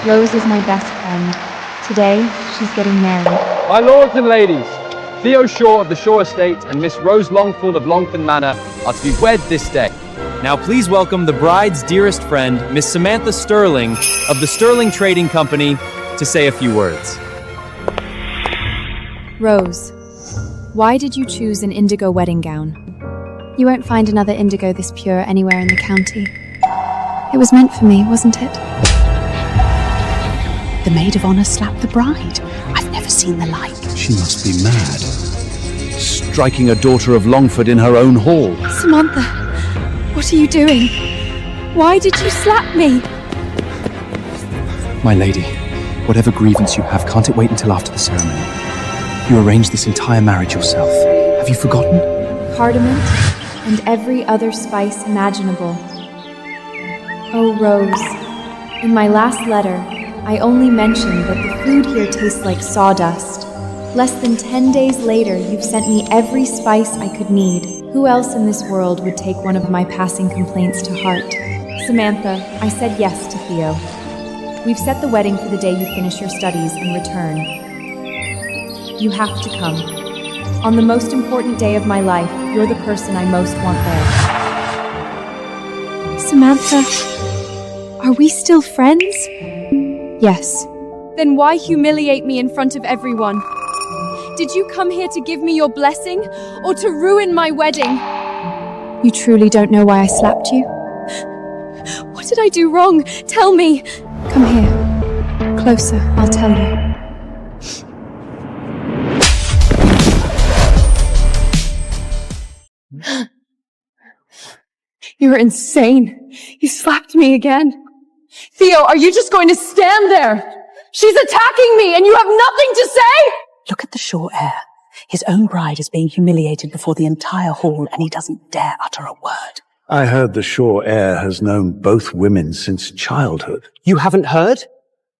Rose is my best friend. Today, she's getting married. My lords and ladies, Theo Shaw of the Shaw Estate and Miss Rose Longfield of Longford Manor are to be wed this day. Now please welcome the bride's dearest friend, Miss Samantha Sterling of the Sterling Trading Company, to say a few words. Rose, why did you choose an indigo wedding gown? You won't find another indigo this pure anywhere in the county. It was meant for me, wasn't it? The maid of honor slapped the bride. I've never seen the like. She must be mad. Striking a daughter of Longford in her own hall. Samantha, what are you doing? Why did you slap me? My lady, whatever grievance you have, can't it wait until after the ceremony? You arranged this entire marriage yourself. Have you forgotten? Cardamom and every other spice imaginable. Oh, Rose, in my last letter, I only mentioned that the food here tastes like sawdust. Less than 10 days later, you've sent me every spice I could need. Who else in this world would take one of my passing complaints to heart? Samantha, I said yes to Theo. We've set the wedding for the day you finish your studies and return. You have to come. On the most important day of my life, you're the person I most want there. Samantha, are we still friends? Yes. Then why humiliate me in front of everyone? Did you come here to give me your blessing, or to ruin my wedding? You truly don't know why I slapped you? What did I do wrong? Tell me! Come here. Closer, I'll tell you. You're insane. You slapped me again. Theo, are you just going to stand there? She's attacking me and you have nothing to say? Look at the Shaw heir. His own bride is being humiliated before the entire hall and he doesn't dare utter a word. I heard the Shaw heir has known both women since childhood. You haven't heard?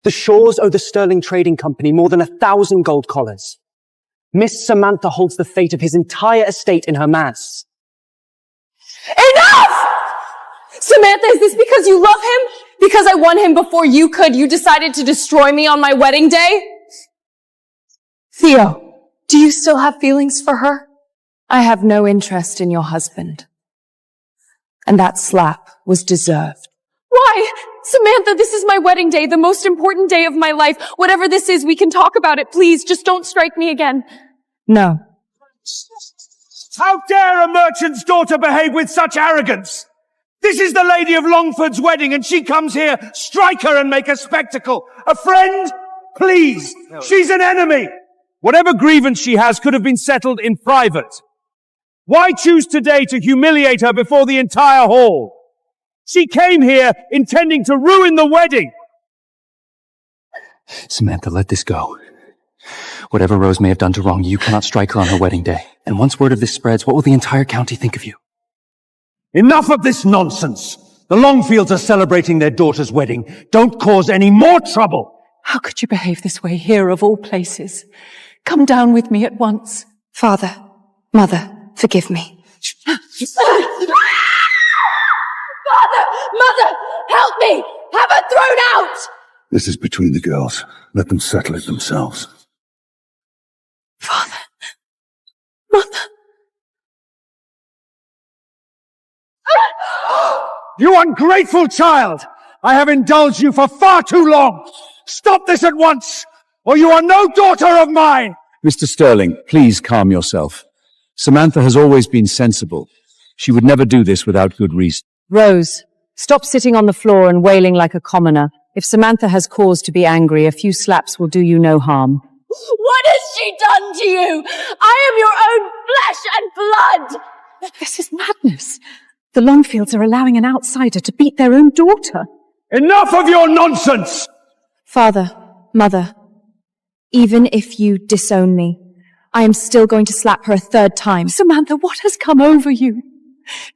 The Shaws owe the Sterling Trading Company more than 1,000 gold collars. Miss Samantha holds the fate of his entire estate in her mass. Enough! Samantha, is this because you love him? Because I won him before you could, you decided to destroy me on my wedding day? Theo, do you still have feelings for her? I have no interest in your husband. And that slap was deserved. Why? Samantha, this is my wedding day, the most important day of my life. Whatever this is, we can talk about it, please. Just don't strike me again. No. How dare a merchant's daughter behave with such arrogance? This is the Lady of Longford's wedding and she comes here, strike her and make a spectacle. A friend? Please. She's an enemy. Whatever grievance she has could have been settled in private. Why choose today to humiliate her before the entire hall? She came here intending to ruin the wedding. Samantha, let this go. Whatever Rose may have done to wrong you, cannot strike her on her wedding day. And once word of this spreads, what will the entire county think of you? Enough of this nonsense. The Longfields are celebrating their daughter's wedding. Don't cause any more trouble. How could you behave this way here of all places? Come down with me at once. Father, Mother, forgive me. Father! Mother! Help me! Have her thrown out! This is between the girls. Let them settle it themselves. Father! Mother! You ungrateful child! I have indulged you for far too long! Stop this at once, or you are no daughter of mine! Mr. Sterling, please calm yourself. Samantha has always been sensible. She would never do this without good reason. Rose, stop sitting on the floor and wailing like a commoner. If Samantha has cause to be angry, a few slaps will do you no harm. What has she done to you? I am your own flesh and blood! This is madness. The Longfields are allowing an outsider to beat their own daughter. Enough of your nonsense! Father, Mother, even if you disown me, I am still going to slap her a third time. Samantha, what has come over you?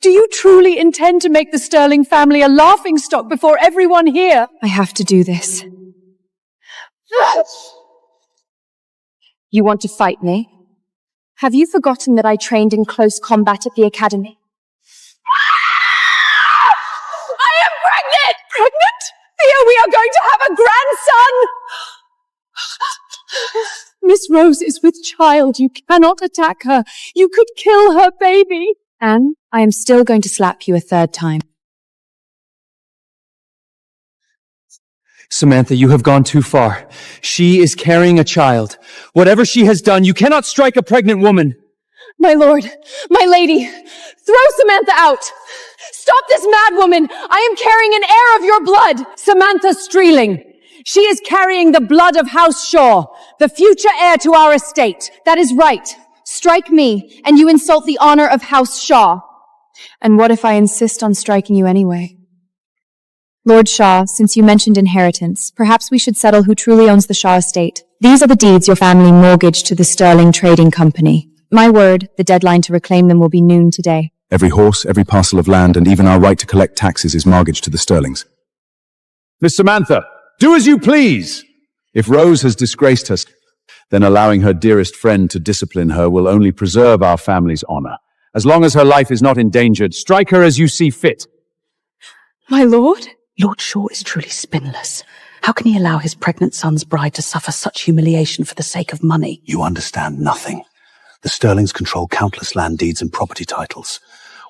Do you truly intend to make the Sterling family a laughingstock before everyone here? I have to do this. You want to fight me? Have you forgotten that I trained in close combat at the academy? I am pregnant! Pregnant? Theo, we are going to have have a grandson! Miss Rose is with child. You cannot attack her. You could kill her baby. Anne, I am still going to slap you a third time. Samantha, you have gone too far. She is carrying a child. Whatever she has done, you cannot strike a pregnant woman. My lord, my lady, throw Samantha out! Stop this mad woman! I am carrying an heir of your blood! Samantha Streeling. She is carrying the blood of House Shaw, the future heir to our estate. That is right. Strike me, and you insult the honor of House Shaw. And what if I insist on striking you anyway? Lord Shaw, since you mentioned inheritance, perhaps we should settle who truly owns the Shaw estate. These are the deeds your family mortgaged to the Sterling Trading Company. My word, the deadline to reclaim them will be noon today. Every horse, every parcel of land, and even our right to collect taxes is mortgaged to the Sterlings. Miss Samantha, do as you please. If Rose has disgraced us, then allowing her dearest friend to discipline her will only preserve our family's honor. As long as her life is not endangered, strike her as you see fit. My lord? Lord Shaw is truly spineless. How can he allow his pregnant son's bride to suffer such humiliation for the sake of money? You understand nothing. The Sterlings control countless land deeds and property titles.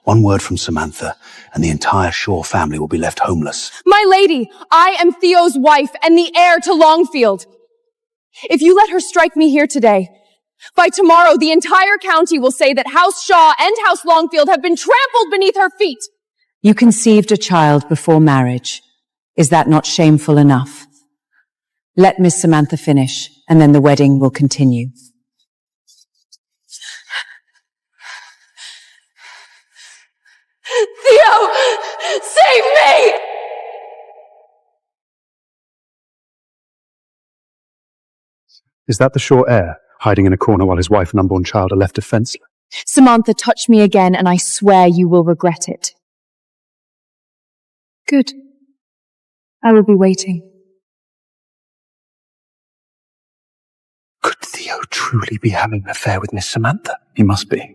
One word from Samantha, and the entire Shaw family will be left homeless. My lady, I am Theo's wife and the heir to Longfield. If you let her strike me here today, by tomorrow the entire county will say that House Shaw and House Longfield have been trampled beneath her feet. You conceived a child before marriage. Is that not shameful enough? Let Miss Samantha finish, and then the wedding will continue. Theo! Save me! Is that the Shaw heir, hiding in a corner while his wife and unborn child are left defenseless? Samantha, touch me again, and I swear you will regret it. Good. I will be waiting. Could Theo truly be having an affair with Miss Samantha? He must be.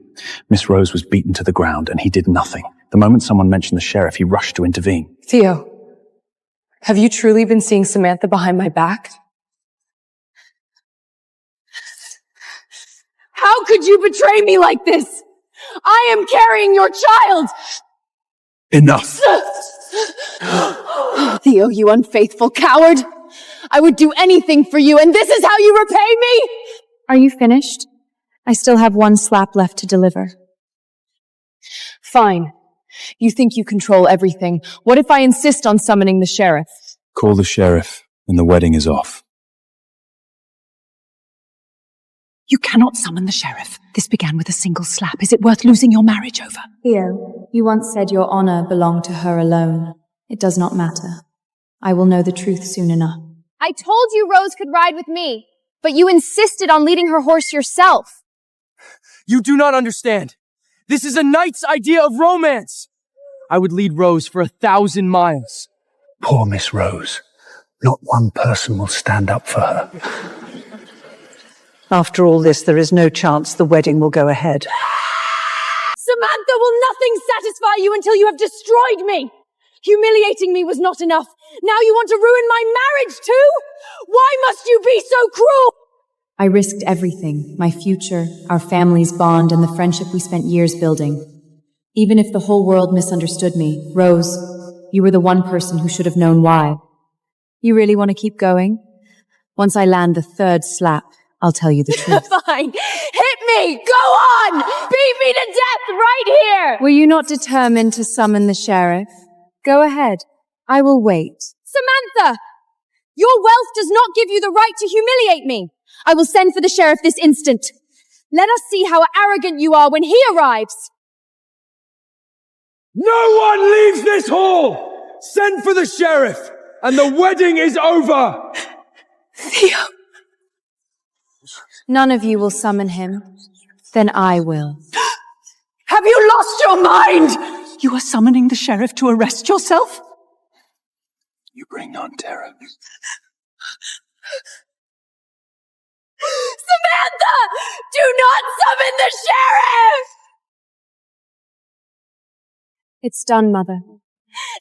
Miss Rose was beaten to the ground, and he did nothing. The moment someone mentioned the sheriff, he rushed to intervene. Theo, have you truly been seeing Samantha behind my back? How could you betray me like this? I am carrying your child! Enough! Theo, you unfaithful coward! I would do anything for you, and this is how you repay me? Are you finished? I still have one slap left to deliver. Fine. You think you control everything. What if I insist on summoning the sheriff? Call the sheriff, and the wedding is off. You cannot summon the sheriff. This began with a single slap. Is it worth losing your marriage over? Theo, you once said your honor belonged to her alone. It does not matter. I will know the truth soon enough. I told you Rose could ride with me, but you insisted on leading her horse yourself. You do not understand. This is a knight's idea of romance. I would lead Rose for 1,000 miles. Poor Miss Rose. Not one person will stand up for her. After all this, there is no chance the wedding will go ahead. Samantha, will nothing satisfy you until you have destroyed me? Humiliating me was not enough. Now you want to ruin my marriage too? Why must you be so cruel? I risked everything, my future, our family's bond, and the friendship we spent years building. Even if the whole world misunderstood me, Rose, you were the one person who should have known why. You really want to keep going? Once I land the third slap, I'll tell you the truth. Fine. Hit me! Go on! Beat me to death right here! Were you not determined to summon the sheriff? Go ahead. I will wait. Samantha! Your wealth does not give you the right to humiliate me. I will send for the sheriff this instant. Let us see how arrogant you are when he arrives. No one leaves this hall! Send for the sheriff, and the wedding is over! Theo. None of you will summon him. Then I will. Have you lost your mind? You are summoning the sheriff to arrest yourself? You bring on terror. Samantha! Do not summon the sheriff! It's done, Mother.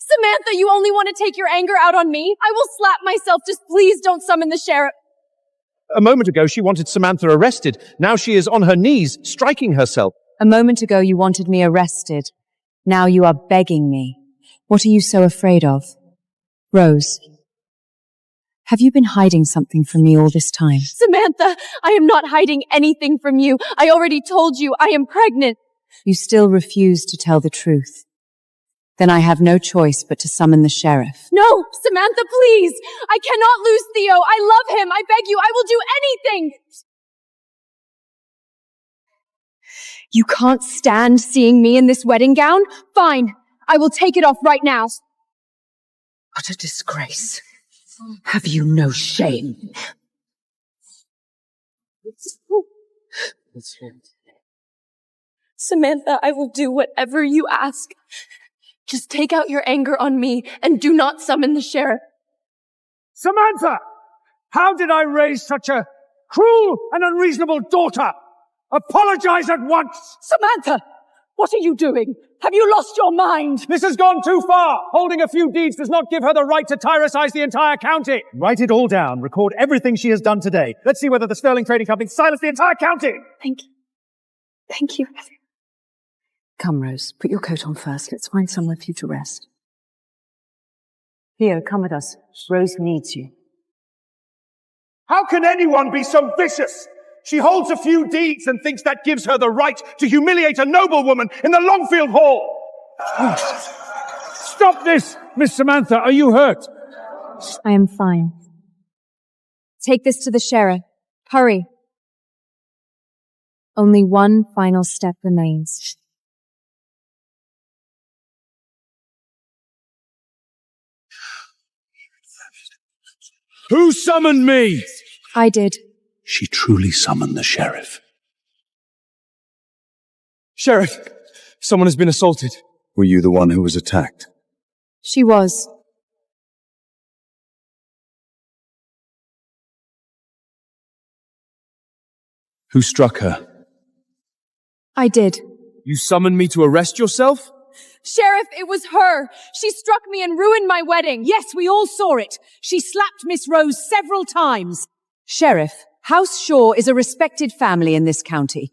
Samantha, you only want to take your anger out on me? I will slap myself. Just please don't summon the sheriff. A moment ago, she wanted Samantha arrested. Now she is on her knees, striking herself. A moment ago you wanted me arrested. Now you are begging me. What are you so afraid of? Rose, have you been hiding something from me all this time? Samantha, I am not hiding anything from you. I already told you I am pregnant. You still refuse to tell the truth. Then I have no choice but to summon the sheriff. No, Samantha, please. I cannot lose Theo. I love him. I beg you, I will do anything. You can't stand seeing me in this wedding gown? Fine. I will take it off right now. What a disgrace. Have you no shame? Samantha, I will do whatever you ask. Just take out your anger on me and do not summon the sheriff. Samantha! How did I raise such a cruel and unreasonable daughter? Apologize at once! Samantha! What are you doing? Have you lost your mind? This has gone too far! Holding a few deeds does not give her the right to tyrannicize the entire county! Write it all down. Record everything she has done today. Let's see whether the Sterling Trading Company silenced the entire county! Thank you. Thank you. Come, Rose, put your coat on first. Let's find somewhere for you to rest. Theo, come with us. Rose needs you. How can anyone be so vicious? She holds a few deeds and thinks that gives her the right to humiliate a noblewoman in the Longfield Hall. Stop this, Miss Samantha. Are you hurt? I am fine. Take this to the sheriff. Hurry. Only one final step remains. Who summoned me? I did. She truly summoned the sheriff. Sheriff, someone has been assaulted. Were you the one who was attacked? She was. Who struck her? I did. You summoned me to arrest yourself? Sheriff, it was her. She struck me and ruined my wedding. Yes, we all saw it. She slapped Miss Rose several times. Sheriff, House Shaw is a respected family in this county.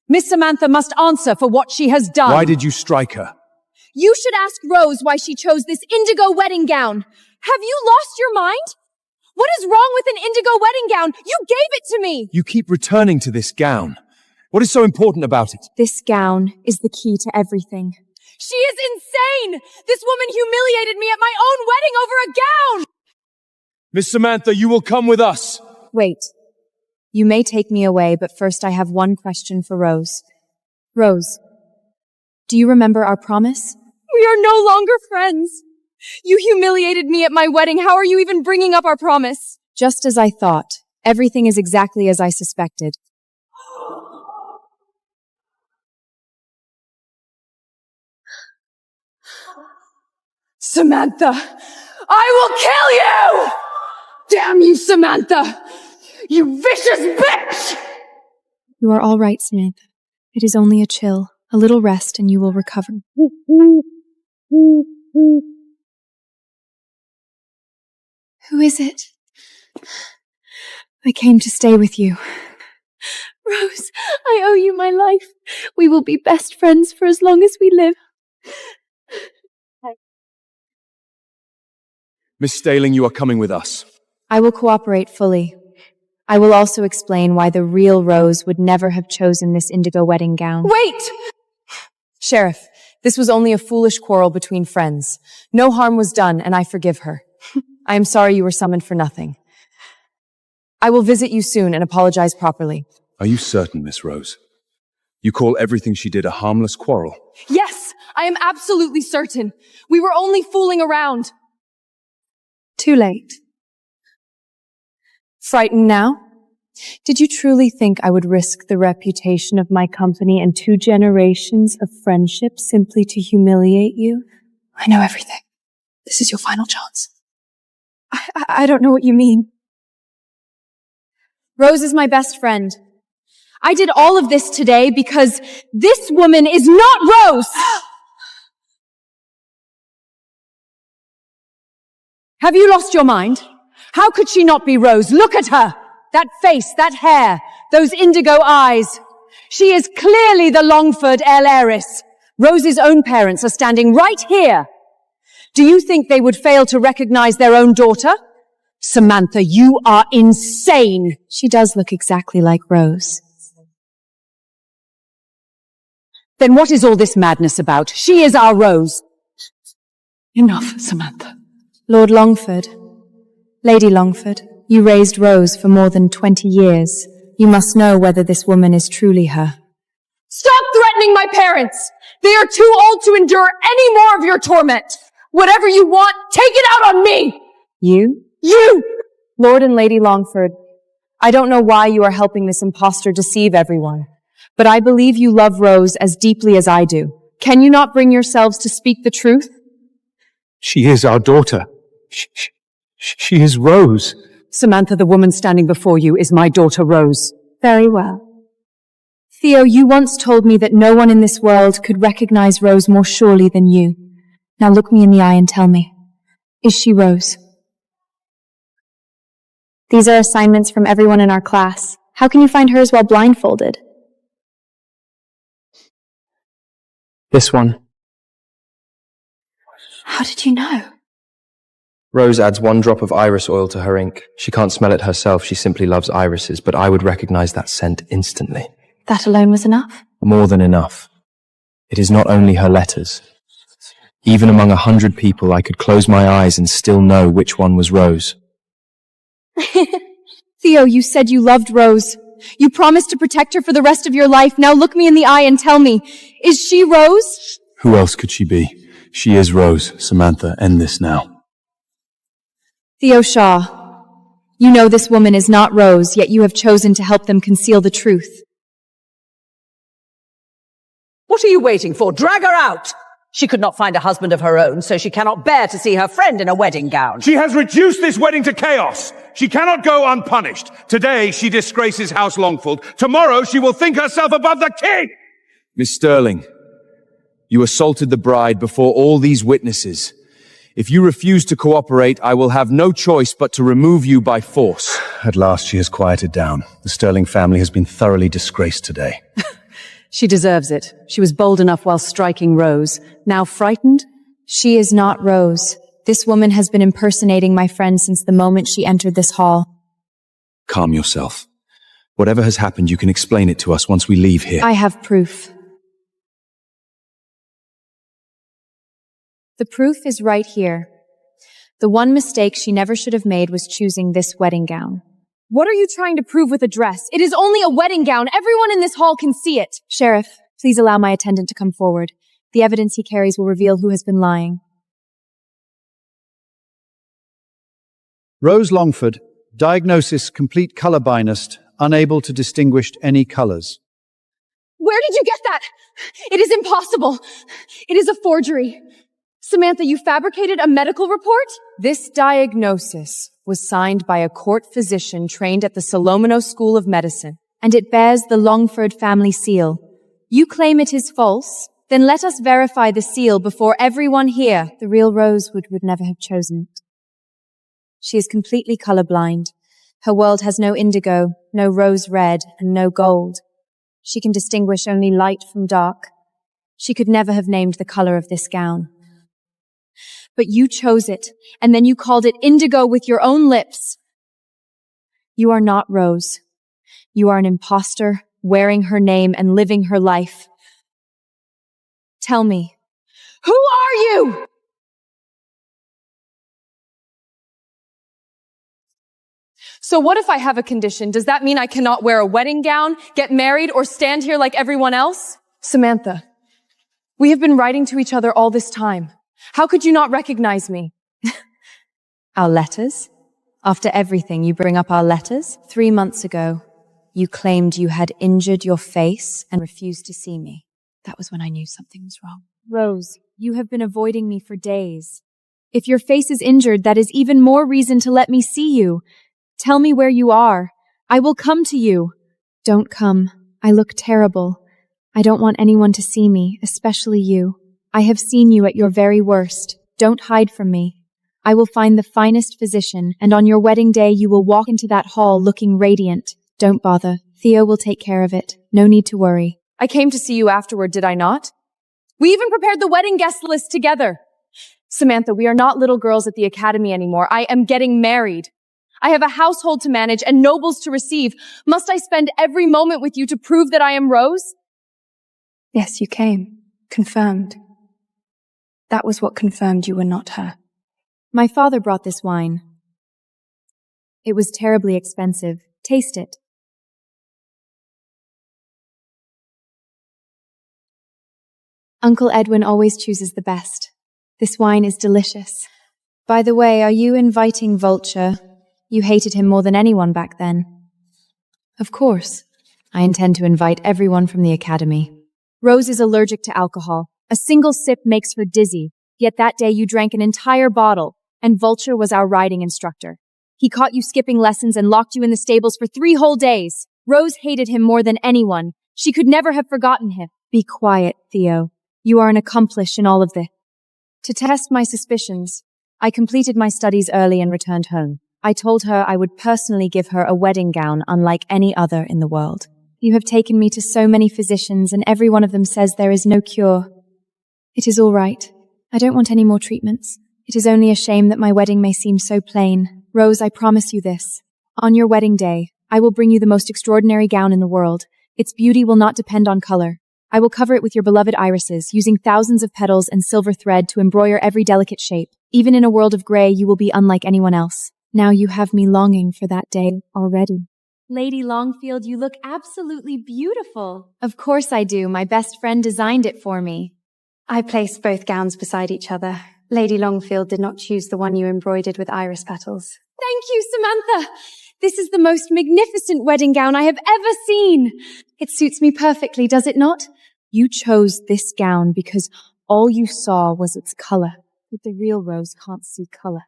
Miss Samantha must answer for what she has done. Why did you strike her? You should ask Rose why she chose this indigo wedding gown. Have you lost your mind? What is wrong with an indigo wedding gown? You gave it to me. You keep returning to this gown. What is so important about it? This gown is the key to everything. She is insane! This woman humiliated me at my own wedding over a gown! Miss Samantha, you will come with us. Wait. You may take me away, but first I have one question for Rose. Rose, do you remember our promise? We are no longer friends. You humiliated me at my wedding. How are you even bringing up our promise? Just as I thought. Everything is exactly as I suspected. Samantha, I will kill you! Damn you, Samantha! You vicious bitch! You are all right, Samantha. It is only a chill. A little rest and you will recover. Who is it? I came to stay with you. Rose, I owe you my life. We will be best friends for as long as we live. Miss Staling, you are coming with us. I will cooperate fully. I will also explain why the real Rose would never have chosen this indigo wedding gown. Wait! Sheriff, this was only a foolish quarrel between friends. No harm was done, and I forgive her. I am sorry you were summoned for nothing. I will visit you soon and apologize properly. Are you certain, Miss Rose? You call everything she did a harmless quarrel? Yes, I am absolutely certain. We were only fooling around. Too late. Frightened now? Did you truly think I would risk the reputation of my company and 2 generations of friendship simply to humiliate you? I know everything. This is your final chance. I don't know what you mean. Rose is my best friend. I did all of this today because this woman is not Rose! Have you lost your mind? How could she not be Rose? Look at her! That face, that hair, those indigo eyes. She is clearly the Longford heiress. Rose's own parents are standing right here. Do you think they would fail to recognize their own daughter? Samantha, you are insane. She does look exactly like Rose. Then what is all this madness about? She is our Rose. Enough, Samantha. Lord Longford, Lady Longford, you raised Rose for more than 20 years. You must know whether this woman is truly her. Stop threatening my parents! They are too old to endure any more of your torment. Whatever you want, take it out on me! You? You! Lord and Lady Longford, I don't know why you are helping this impostor deceive everyone, but I believe you love Rose as deeply as I do. Can you not bring yourselves to speak the truth? She is our daughter. She is Rose. Samantha, the woman standing before you is my daughter Rose. Very well. Theo, you once told me that no one in this world could recognize Rose more surely than you. Now look me in the eye and tell me, is she Rose? These are assignments from everyone in our class. How can you find hers while blindfolded? This one. How did you know? Rose adds 1 drop of iris oil to her ink. She can't smell it herself, she simply loves irises, but I would recognize that scent instantly. That alone was enough? More than enough. It is not only her letters. Even among 100 people, I could close my eyes and still know which one was Rose. Theo, you said you loved Rose. You promised to protect her for the rest of your life. Now look me in the eye and tell me, is she Rose? Who else could she be? She is Rose. Samantha, end this now. Theo Shaw, you know this woman is not Rose, yet you have chosen to help them conceal the truth. What are you waiting for? Drag her out! She could not find a husband of her own, so she cannot bear to see her friend in a wedding gown. She has reduced this wedding to chaos. She cannot go unpunished. Today, she disgraces House Longford. Tomorrow, she will think herself above the king! Miss Sterling, you assaulted the bride before all these witnesses. If you refuse to cooperate, I will have no choice but to remove you by force. At last she has quieted down. The Sterling family has been thoroughly disgraced today. She deserves it. She was bold enough while striking Rose. Now frightened? She is not Rose. This woman has been impersonating my friend since the moment she entered this hall. Calm yourself. Whatever has happened, you can explain it to us once we leave here. I have proof. The proof is right here. The one mistake she never should have made was choosing this wedding gown. What are you trying to prove with a dress? It is only a wedding gown. Everyone in this hall can see it. Sheriff, please allow my attendant to come forward. The evidence he carries will reveal who has been lying. Rose Longford, diagnosis complete color blindness, unable to distinguish any colors. Where did you get that? It is impossible. It is a forgery. Samantha, you fabricated a medical report? This diagnosis was signed by a court physician trained at the Solomino School of Medicine, and it bears the Longford family seal. You claim it is false? Then let us verify the seal before everyone here. The real Rose would never have chosen it. She is completely colorblind. Her world has no indigo, no rose red, and no gold. She can distinguish only light from dark. She could never have named the color of this gown. But you chose it, and then you called it indigo with your own lips. You are not Rose. You are an imposter, wearing her name and living her life. Tell me, who are you? So what if I have a condition? Does that mean I cannot wear a wedding gown, get married, or stand here like everyone else? Samantha, we have been writing to each other all this time. How could you not recognize me? Our letters? After everything, you bring up our letters? 3 months ago, you claimed you had injured your face and refused to see me. That was when I knew something was wrong. Rose, you have been avoiding me for days. If your face is injured, that is even more reason to let me see you. Tell me where you are. I will come to you. Don't come. I look terrible. I don't want anyone to see me, especially you. I have seen you at your very worst. Don't hide from me. I will find the finest physician, and on your wedding day you will walk into that hall looking radiant. Don't bother. Theo will take care of it. No need to worry. I came to see you afterward, did I not? We even prepared the wedding guest list together. Samantha, we are not little girls at the academy anymore. I am getting married. I have a household to manage and nobles to receive. Must I spend every moment with you to prove that I am Rose? Yes, you came. Confirmed. That was what confirmed you were not her. My father brought this wine. It was terribly expensive. Taste it. Uncle Edwin always chooses the best. This wine is delicious. By the way, are you inviting Vulture? You hated him more than anyone back then. Of course. I intend to invite everyone from the academy. Rose is allergic to alcohol. A single sip makes her dizzy. Yet that day you drank an entire bottle, and Vulture was our riding instructor. He caught you skipping lessons and locked you in the stables for 3 whole days. Rose hated him more than anyone. She could never have forgotten him. Be quiet, Theo. You are an accomplice in all of this. To test my suspicions, I completed my studies early and returned home. I told her I would personally give her a wedding gown unlike any other in the world. You have taken me to so many physicians, and every one of them says there is no cure. It is all right. I don't want any more treatments. It is only a shame that my wedding may seem so plain. Rose, I promise you this. On your wedding day, I will bring you the most extraordinary gown in the world. Its beauty will not depend on color. I will cover it with your beloved irises, using thousands of petals and silver thread to embroider every delicate shape. Even in a world of gray, you will be unlike anyone else. Now you have me longing for that day already. Lady Longfield, you look absolutely beautiful. Of course I do. My best friend designed it for me. I placed both gowns beside each other. Lady Longfield did not choose the one you embroidered with iris petals. Thank you, Samantha. This is the most magnificent wedding gown I have ever seen. It suits me perfectly, does it not? You chose this gown because all you saw was its color. But the real Rose can't see color.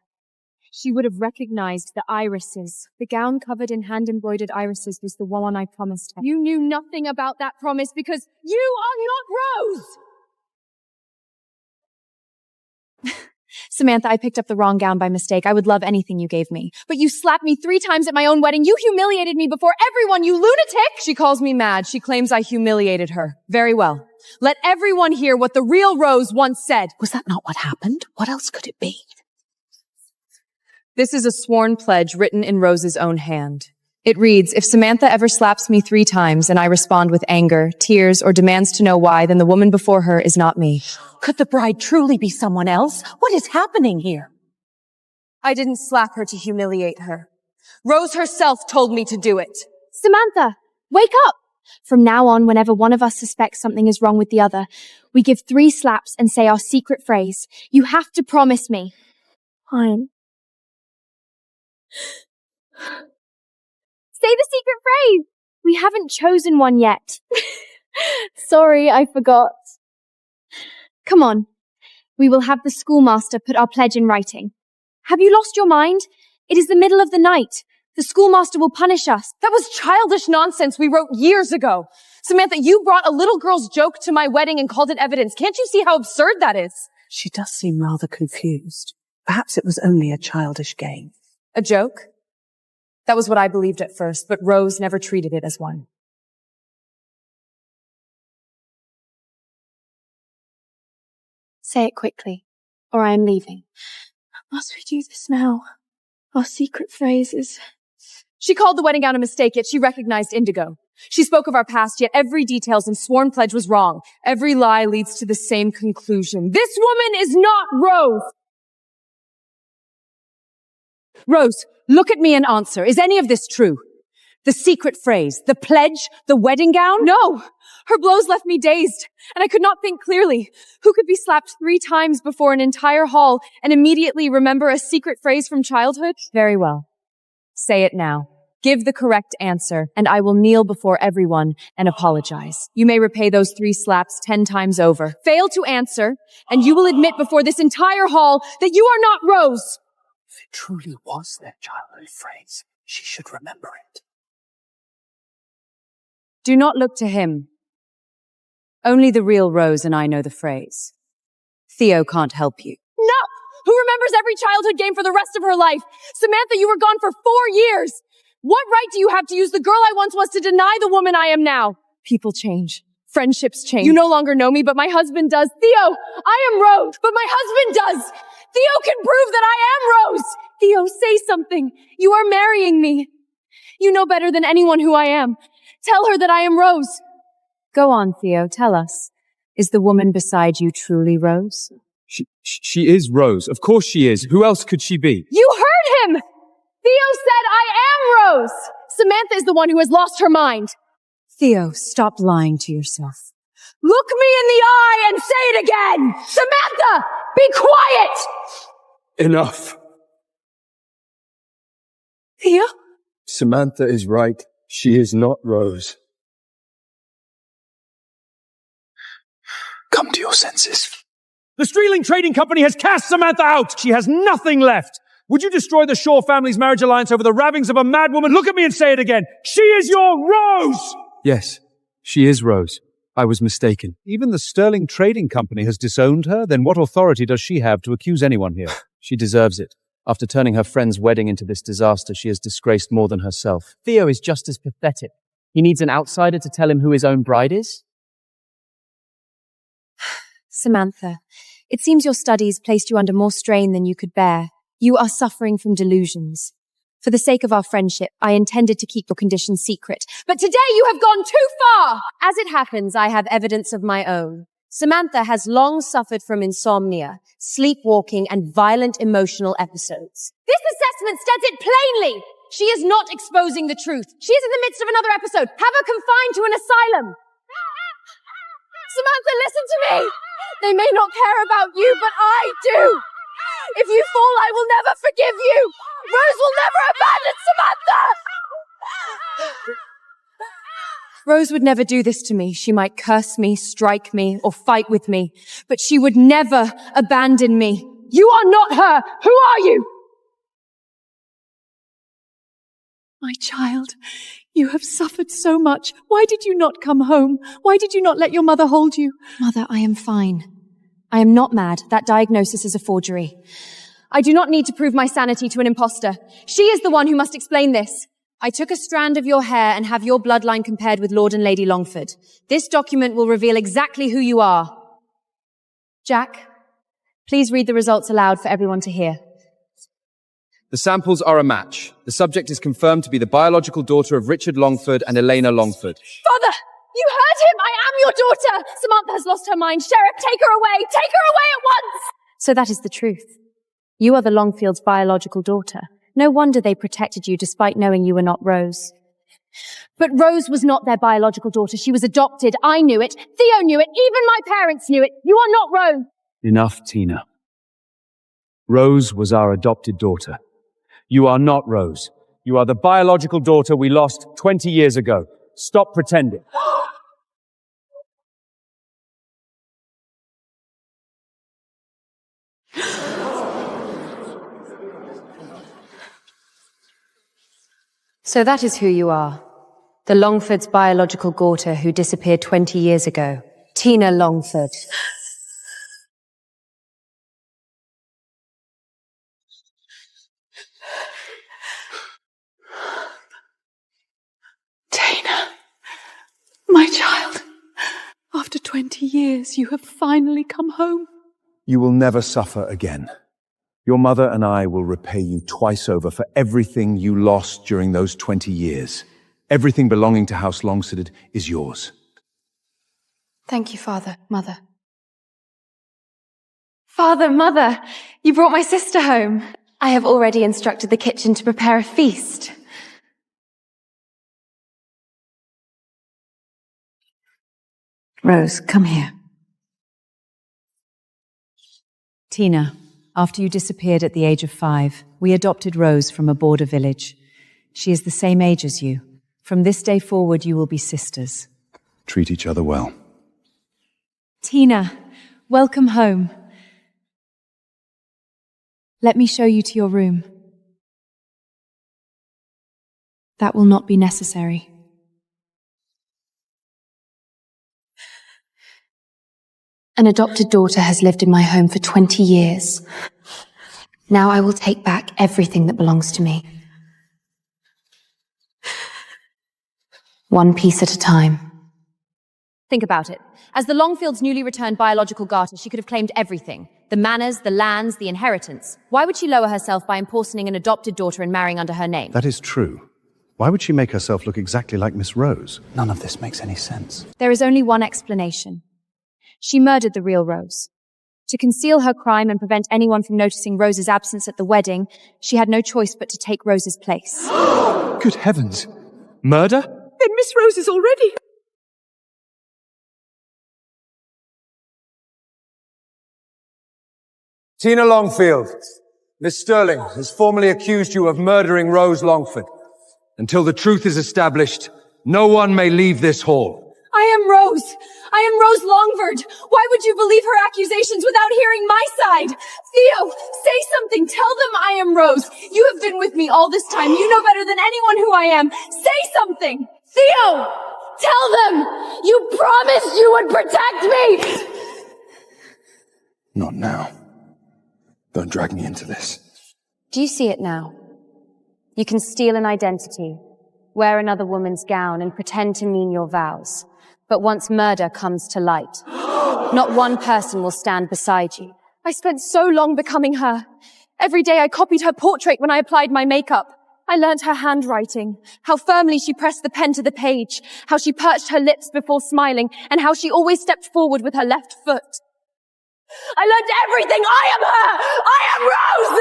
She would have recognized the irises. The gown covered in hand-embroidered irises was the one I promised her. You knew nothing about that promise because you are not Rose! Samantha, I picked up the wrong gown by mistake. I would love anything you gave me. But you slapped me 3 times at my own wedding. You humiliated me before everyone, you lunatic! She calls me mad. She claims I humiliated her. Very well. Let everyone hear what the real Rose once said. Was that not what happened? What else could it be? This is a sworn pledge written in Rose's own hand. It reads, if Samantha ever slaps me 3 times and I respond with anger, tears, or demands to know why, then the woman before her is not me. Could the bride truly be someone else? What is happening here? I didn't slap her to humiliate her. Rose herself told me to do it. Samantha, wake up! From now on, whenever one of us suspects something is wrong with the other, we give 3 slaps and say our secret phrase. You have to promise me. Fine. Say the secret phrase! We haven't chosen one yet. Sorry, I forgot. Come on. We will have the schoolmaster put our pledge in writing. Have you lost your mind? It is the middle of the night. The schoolmaster will punish us. That was childish nonsense we wrote years ago. Samantha, you brought a little girl's joke to my wedding and called it evidence. Can't you see how absurd that is? She does seem rather confused. Perhaps it was only a childish game. A joke? That was what I believed at first, but Rose never treated it as one. Say it quickly, or I am leaving. Must we do this now? Our secret phrase is... She called the wedding gown a mistake, yet she recognized indigo. She spoke of our past, yet every details and sworn pledge was wrong. Every lie leads to the same conclusion. This woman is not Rose! Rose, look at me and answer. Is any of this true? The secret phrase, the pledge, the wedding gown? No! Her blows left me dazed, and I could not think clearly. Who could be slapped 3 times before an entire hall and immediately remember a secret phrase from childhood? Very well. Say it now. Give the correct answer, and I will kneel before everyone and apologize. You may repay those 3 slaps 10 times over. Fail to answer, and you will admit before this entire hall that you are not Rose! If it truly was their childhood phrase, she should remember it. Do not look to him. Only the real Rose and I know the phrase. Theo can't help you. No! Who remembers every childhood game for the rest of her life? Samantha, you were gone for 4 years. What right do you have to use the girl I once was to deny the woman I am now? People change. Friendships change. You no longer know me, but my husband does. Theo, I am Rose, but my husband does. Theo can prove that I am Rose. Theo, say something. You are marrying me. You know better than anyone who I am. Tell her that I am Rose. Go on, Theo, tell us. Is the woman beside you truly Rose? She is Rose. Of course she is. Who else could she be? You heard him! Theo said I am Rose! Samantha is the one who has lost her mind. Theo, stop lying to yourself. Look me in the eye and say it again! Samantha, be quiet! Enough. Theo? Samantha is right. She is not Rose. Come to your senses. The Streeling Trading Company has cast Samantha out. She has nothing left. Would you destroy the Shaw family's marriage alliance over the ravings of a mad woman? Look at me and say it again. She is your Rose! Yes, she is Rose. I was mistaken. Even the Sterling Trading Company has disowned her? Then what authority does she have to accuse anyone here? She deserves it. After turning her friend's wedding into this disaster, she has disgraced more than herself. Theo is just as pathetic. He needs an outsider to tell him who his own bride is? Samantha, it seems your studies placed you under more strain than you could bear. You are suffering from delusions. For the sake of our friendship, I intended to keep your condition secret. But today you have gone too far! As it happens, I have evidence of my own. Samantha has long suffered from insomnia, sleepwalking, and violent emotional episodes. This assessment states it plainly! She is not exposing the truth. She is in the midst of another episode. Have her confined to an asylum. Samantha, listen to me! They may not care about you, but I do! If you fall, I will never forgive you! Rose will never abandon Samantha! Rose would never do this to me. She might curse me, strike me, or fight with me, but she would never abandon me. You are not her! Who are you? My child, you have suffered so much. Why did you not come home? Why did you not let your mother hold you? Mother, I am fine. I am not mad. That diagnosis is a forgery. I do not need to prove my sanity to an imposter. She is the one who must explain this. I took a strand of your hair and have your bloodline compared with Lord and Lady Longford. This document will reveal exactly who you are. Jack, please read the results aloud for everyone to hear. The samples are a match. The subject is confirmed to be the biological daughter of Richard Longford and Elena Longford. Father, you heard him! I am your daughter! Samantha has lost her mind. Sheriff, take her away! Take her away at once! So that is the truth. You are the Longfields' biological daughter. No wonder they protected you despite knowing you were not Rose. But Rose was not their biological daughter. She was adopted. I knew it. Theo knew it. Even my parents knew it. You are not Rose. Enough, Tina. Rose was our adopted daughter. You are not Rose. You are the biological daughter we lost 20 years ago. Stop pretending. So that is who you are. The Longford's biological daughter who disappeared 20 years ago. Tina Longford. Tina, my child. After 20 years, you have finally come home. You will never suffer again. Your mother and I will repay you twice over for everything you lost during those 20 years. Everything belonging to House Longford is yours. Thank you, Father, Mother. Father, Mother, you brought my sister home. I have already instructed the kitchen to prepare a feast. Rose, come here. Tina, after you disappeared at the age of 5, we adopted Rose from a border village. She is the same age as you. From this day forward, you will be sisters. Treat each other well. Tina, welcome home. Let me show you to your room. That will not be necessary. An adopted daughter has lived in my home for 20 years. Now I will take back everything that belongs to me. One piece at a time. Think about it. As the Longfield's newly returned biological garter, she could have claimed everything. The manors, the lands, the inheritance. Why would she lower herself by impersonating an adopted daughter and marrying under her name? That is true. Why would she make herself look exactly like Miss Rose? None of this makes any sense. There is only one explanation. She murdered the real Rose. To conceal her crime and prevent anyone from noticing Rose's absence at the wedding, she had no choice but to take Rose's place. Good heavens! Murder? Then Miss Rose is already... Tina Longfield, Miss Sterling has formally accused you of murdering Rose Longford. Until the truth is established, no one may leave this hall. I am Rose! I am Rose Longford! Why would you believe her accusations without hearing my side? Theo, say something! Tell them I am Rose! You have been with me all this time. You know better than anyone who I am. Say something! Theo! Tell them! You promised you would protect me! Not now. Don't drag me into this. Do you see it now? You can steal an identity, wear another woman's gown, and pretend to mean your vows. But once murder comes to light, not one person will stand beside you. I spent so long becoming her. Every day I copied her portrait when I applied my makeup. I learnt her handwriting, how firmly she pressed the pen to the page, how she perched her lips before smiling, and how she always stepped forward with her left foot. I learned everything! I am her! I am Rose!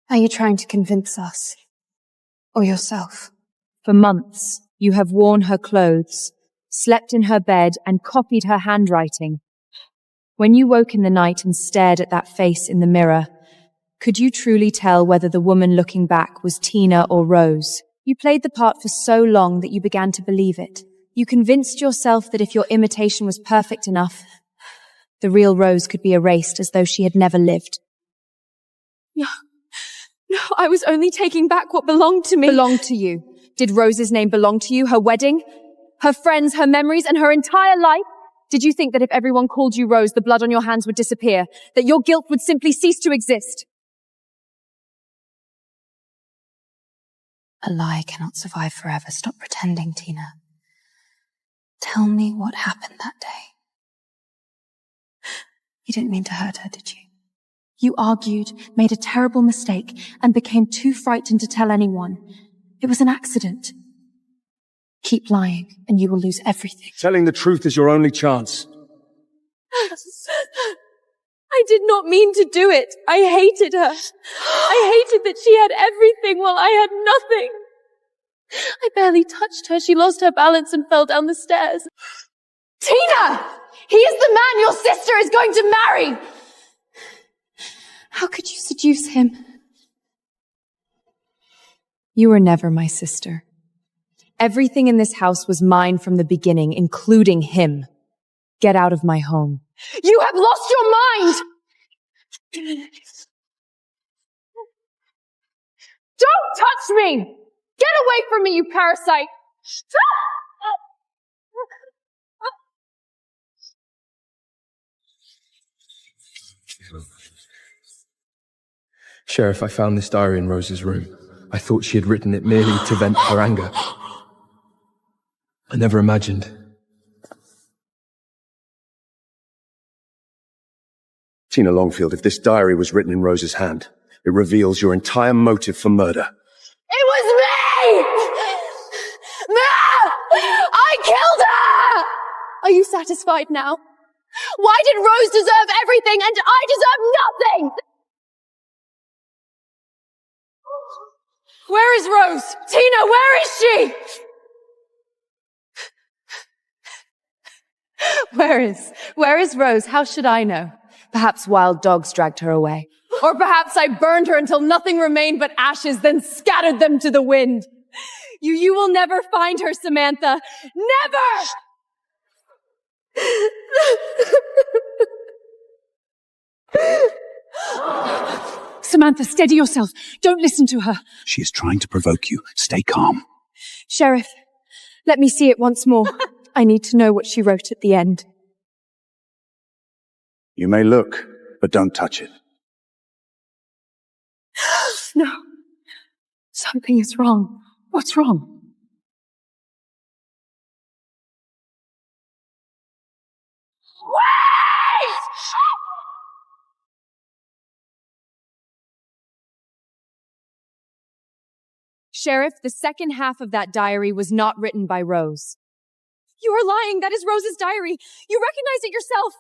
Are you trying to convince us? Or yourself? For months, you have worn her clothes, slept in her bed, and copied her handwriting. When you woke in the night and stared at that face in the mirror, could you truly tell whether the woman looking back was Tina or Rose? You played the part for so long that you began to believe it. You convinced yourself that if your imitation was perfect enough, the real Rose could be erased as though she had never lived. No, I was only taking back what belonged to me. Belonged to you? Did Rose's name belong to you? Her wedding? Her friends, her memories, and her entire life? Did you think that if everyone called you Rose, the blood on your hands would disappear? That your guilt would simply cease to exist? A lie cannot survive forever. Stop pretending, Tina. Tell me what happened that day. You didn't mean to hurt her, did you? You argued, made a terrible mistake, and became too frightened to tell anyone. It was an accident. Keep lying, and you will lose everything. Telling the truth is your only chance. I did not mean to do it. I hated her. I hated that she had everything while I had nothing. I barely touched her. She lost her balance and fell down the stairs. Tina! He is the man your sister is going to marry! How could you seduce him? You were never my sister. Everything in this house was mine from the beginning, including him. Get out of my home. You have lost your mind! Don't touch me! Get away from me, you parasite! Sheriff, I found this diary in Rose's room. I thought she had written it merely to vent her anger. I never imagined. Tina Longfield, if this diary was written in Rose's hand, it reveals your entire motive for murder. It was me! I killed her! Are you satisfied now? Why did Rose deserve everything and I deserve nothing? Where is Rose? Tina, where is she? Where is Rose? How should I know? Perhaps wild dogs dragged her away. Or perhaps I burned her until nothing remained but ashes, then scattered them to the wind. You will never find her, Samantha. Never! Samantha, steady yourself. Don't listen to her. She is trying to provoke you. Stay calm. Sheriff, let me see it once more. I need to know what she wrote at the end. You may look, but don't touch it. No. Something is wrong. What's wrong? Sheriff, the second half of that diary was not written by Rose. You are lying. That is Rose's diary. You recognized it yourself.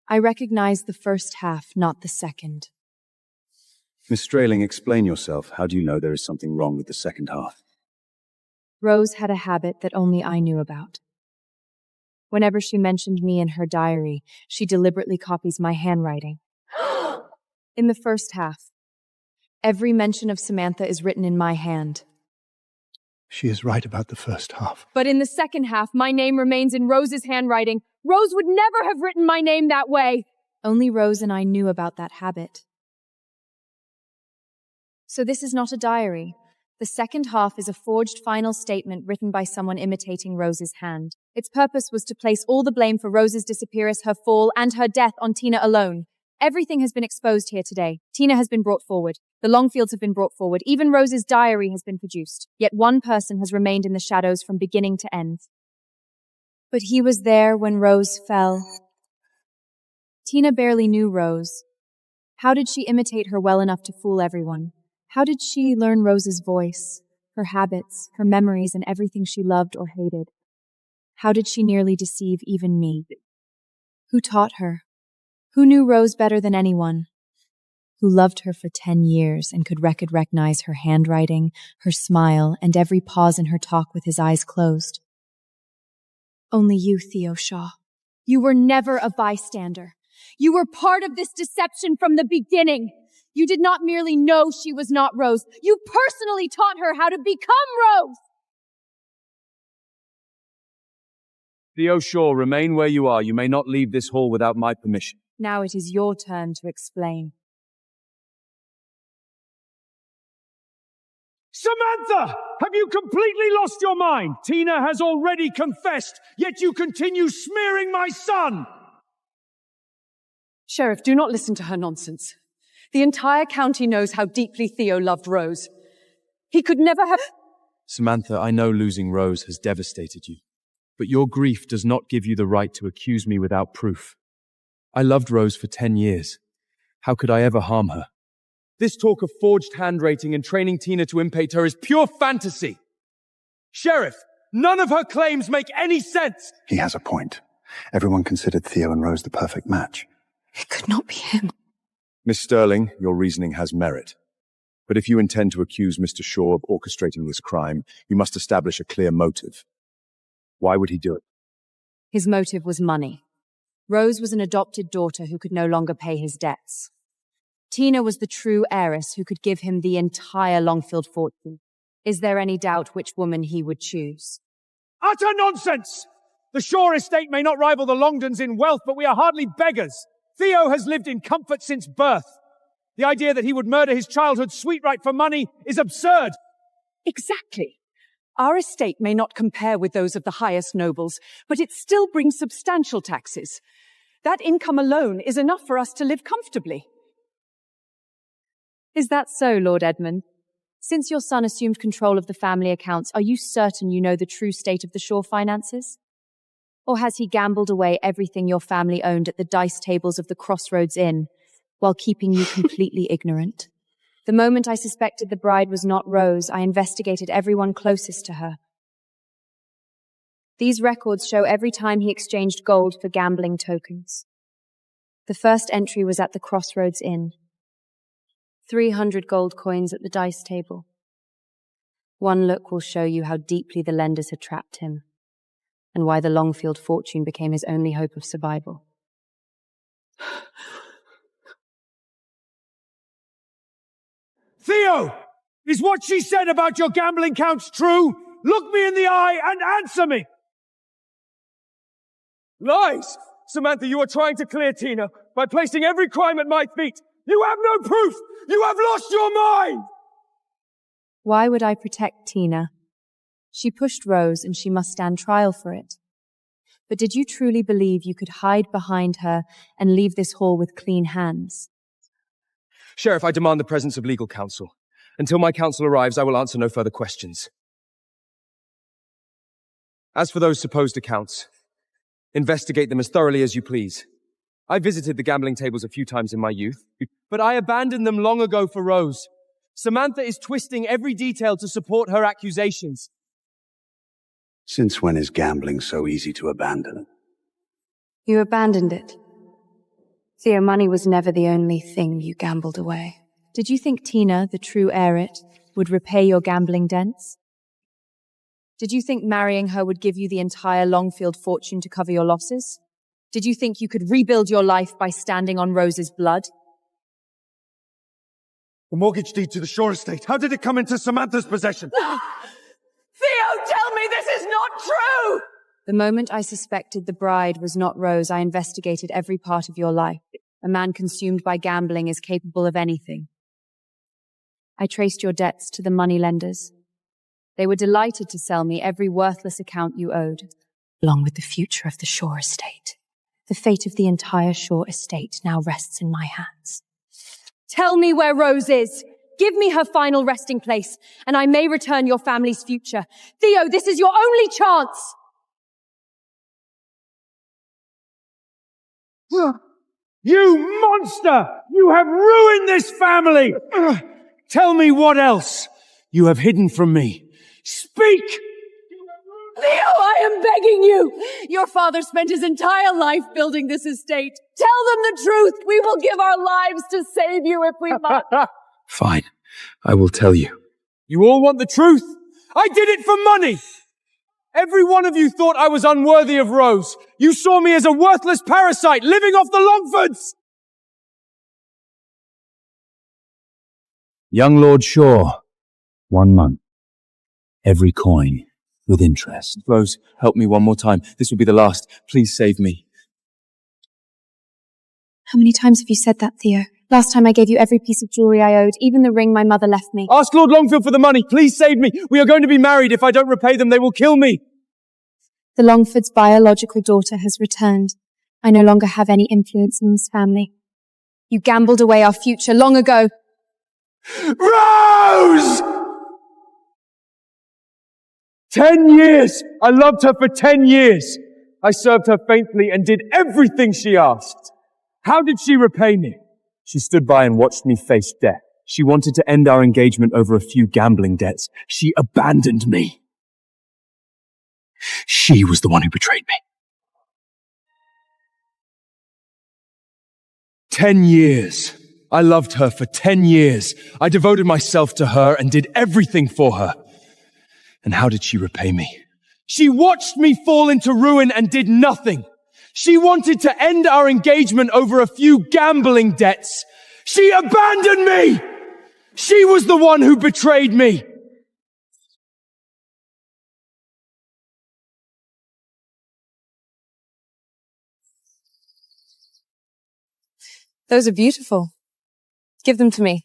I recognize the first half, not the second. Miss Strayling, explain yourself. How do you know there is something wrong with the second half? Rose had a habit that only I knew about. Whenever she mentioned me in her diary, she deliberately copies my handwriting. In the first half, every mention of Samantha is written in my hand. She is right about the first half. But in the second half, my name remains in Rose's handwriting. Rose would never have written my name that way. Only Rose and I knew about that habit. So this is not a diary. The second half is a forged final statement written by someone imitating Rose's hand. Its purpose was to place all the blame for Rose's disappearance, her fall, and her death on Tina alone. Everything has been exposed here today. Tina has been brought forward. The Longfields have been brought forward. Even Rose's diary has been produced. Yet one person has remained in the shadows from beginning to end. But he was there when Rose fell. Tina barely knew Rose. How did she imitate her well enough to fool everyone? How did she learn Rose's voice, her habits, her memories, and everything she loved or hated? How did she nearly deceive even me? Who taught her? Who knew Rose better than anyone? Who loved her for 10 years and could recognize her handwriting, her smile, and every pause in her talk with his eyes closed? Only you, Theo Shaw. You were never a bystander. You were part of this deception from the beginning. You did not merely know she was not Rose. You personally taught her how to become Rose. Theo Shaw, remain where you are. You may not leave this hall without my permission. Now it is your turn to explain. Samantha! Have you completely lost your mind? Tina has already confessed, yet you continue smearing my son! Sheriff, do not listen to her nonsense. The entire county knows how deeply Theo loved Rose. He could never have... Samantha, I know losing Rose has devastated you, but your grief does not give you the right to accuse me without proof. I loved Rose for 10 years. How could I ever harm her? This talk of forged handwriting and training Tina to imitate her is pure fantasy. Sheriff, none of her claims make any sense. He has a point. Everyone considered Theo and Rose the perfect match. It could not be him. Miss Sterling, your reasoning has merit. But if you intend to accuse Mr. Shaw of orchestrating this crime, you must establish a clear motive. Why would he do it? His motive was money. Rose was an adopted daughter who could no longer pay his debts. Tina was the true heiress who could give him the entire Longfield fortune. Is there any doubt which woman he would choose? Utter nonsense! The Shaw estate may not rival the Longdons in wealth, but we are hardly beggars. Theo has lived in comfort since birth. The idea that he would murder his childhood sweetright for money is absurd. Exactly. Our estate may not compare with those of the highest nobles, but it still brings substantial taxes. That income alone is enough for us to live comfortably. Is that so, Lord Edmund? Since your son assumed control of the family accounts, are you certain you know the true state of the Shaw finances? Or has he gambled away everything your family owned at the dice tables of the Crossroads Inn, while keeping you completely ignorant? The moment I suspected the bride was not Rose, I investigated everyone closest to her. These records show every time he exchanged gold for gambling tokens. The first entry was at the Crossroads Inn. 300 gold coins at the dice table. One look will show you how deeply the lenders had trapped him, and why the Longfield fortune became his only hope of survival. Theo! Is what she said about your gambling counts true? Look me in the eye and answer me! Lies! Samantha, you are trying to clear Tina by placing every crime at my feet. You have no proof! You have lost your mind! Why would I protect Tina? She pushed Rose and she must stand trial for it. But did you truly believe you could hide behind her and leave this hall with clean hands? Sheriff, I demand the presence of legal counsel. Until my counsel arrives, I will answer no further questions. As for those supposed accounts, investigate them as thoroughly as you please. I visited the gambling tables a few times in my youth, but I abandoned them long ago for Rose. Samantha is twisting every detail to support her accusations. Since when is gambling so easy to abandon? You abandoned it. Theo, money was never the only thing you gambled away. Did you think Tina, the true heiress, would repay your gambling debts? Did you think marrying her would give you the entire Longfield fortune to cover your losses? Did you think you could rebuild your life by standing on Rose's blood? The mortgage deed to the Shore estate. How did it come into Samantha's possession? Theo, tell me this is not true! The moment I suspected the bride was not Rose, I investigated every part of your life. A man consumed by gambling is capable of anything. I traced your debts to the moneylenders. They were delighted to sell me every worthless account you owed. Along with the future of the Shore estate. The fate of the entire Shore estate now rests in my hands. Tell me where Rose is! Give me her final resting place, and I may return your family's future. Theo, this is your only chance! You monster! You have ruined this family! Tell me what else you have hidden from me. Speak! Theo, I am begging you! Your father spent his entire life building this estate. Tell them the truth! We will give our lives to save you if we must. Fine. I will tell you. You all want the truth? I did it for money! Every one of you thought I was unworthy of Rose. You saw me as a worthless parasite living off the Longfords! Young Lord Shore, 1 month. Every coin with interest. Rose, help me one more time. This will be the last. Please save me. How many times have you said that, Theo? Last time I gave you every piece of jewelry I owed, even the ring my mother left me. Ask Lord Longfield for the money. Please save me. We are going to be married. If I don't repay them, they will kill me. The Longfords' biological daughter has returned. I no longer have any influence in this family. You gambled away our future long ago. Rose! 10 years! I loved her for 10 years. I served her faithfully and did everything she asked. How did she repay me? She stood by and watched me face death. She wanted to end our engagement over a few gambling debts. She abandoned me. She was the one who betrayed me. 10 years. I loved her for 10 years. I devoted myself to her and did everything for her. And how did she repay me? She watched me fall into ruin and did nothing. She wanted to end our engagement over a few gambling debts. She abandoned me! She was the one who betrayed me! Those are beautiful. Give them to me.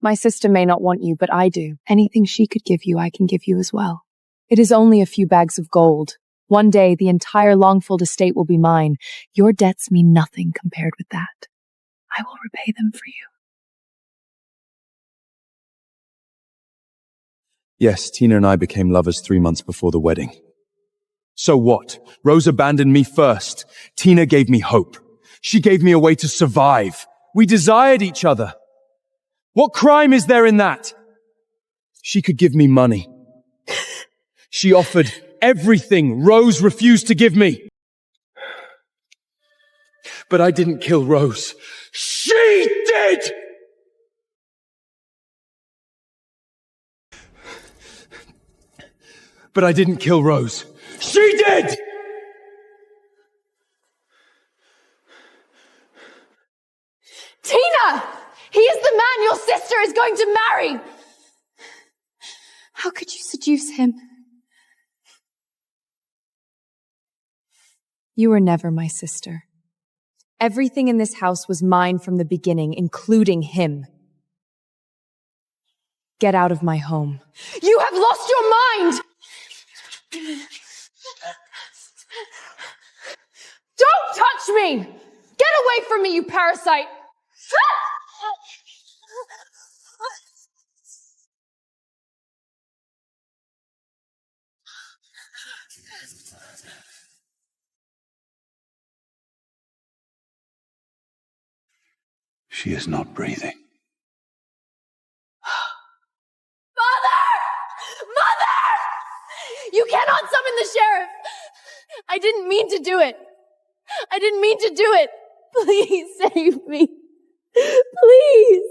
My sister may not want you, but I do. Anything she could give you, I can give you as well. It is only a few bags of gold. One day, the entire Longfield estate will be mine. Your debts mean nothing compared with that. I will repay them for you. Yes, Tina and I became lovers 3 months before the wedding. So what? Rose abandoned me first. Tina gave me hope. She gave me a way to survive. We desired each other. What crime is there in that? She could give me money. She offered everything Rose refused to give me. But I didn't kill Rose. She did! But I didn't kill Rose. She did! Tina! He is the man your sister is going to marry! How could you seduce him? You were never my sister. Everything in this house was mine from the beginning, including him. Get out of my home. You have lost your mind! me! Get away from me, you parasite! She is not breathing. Mother! You cannot summon the sheriff! I didn't mean to do it. I didn't mean to do it. Please save me. Please.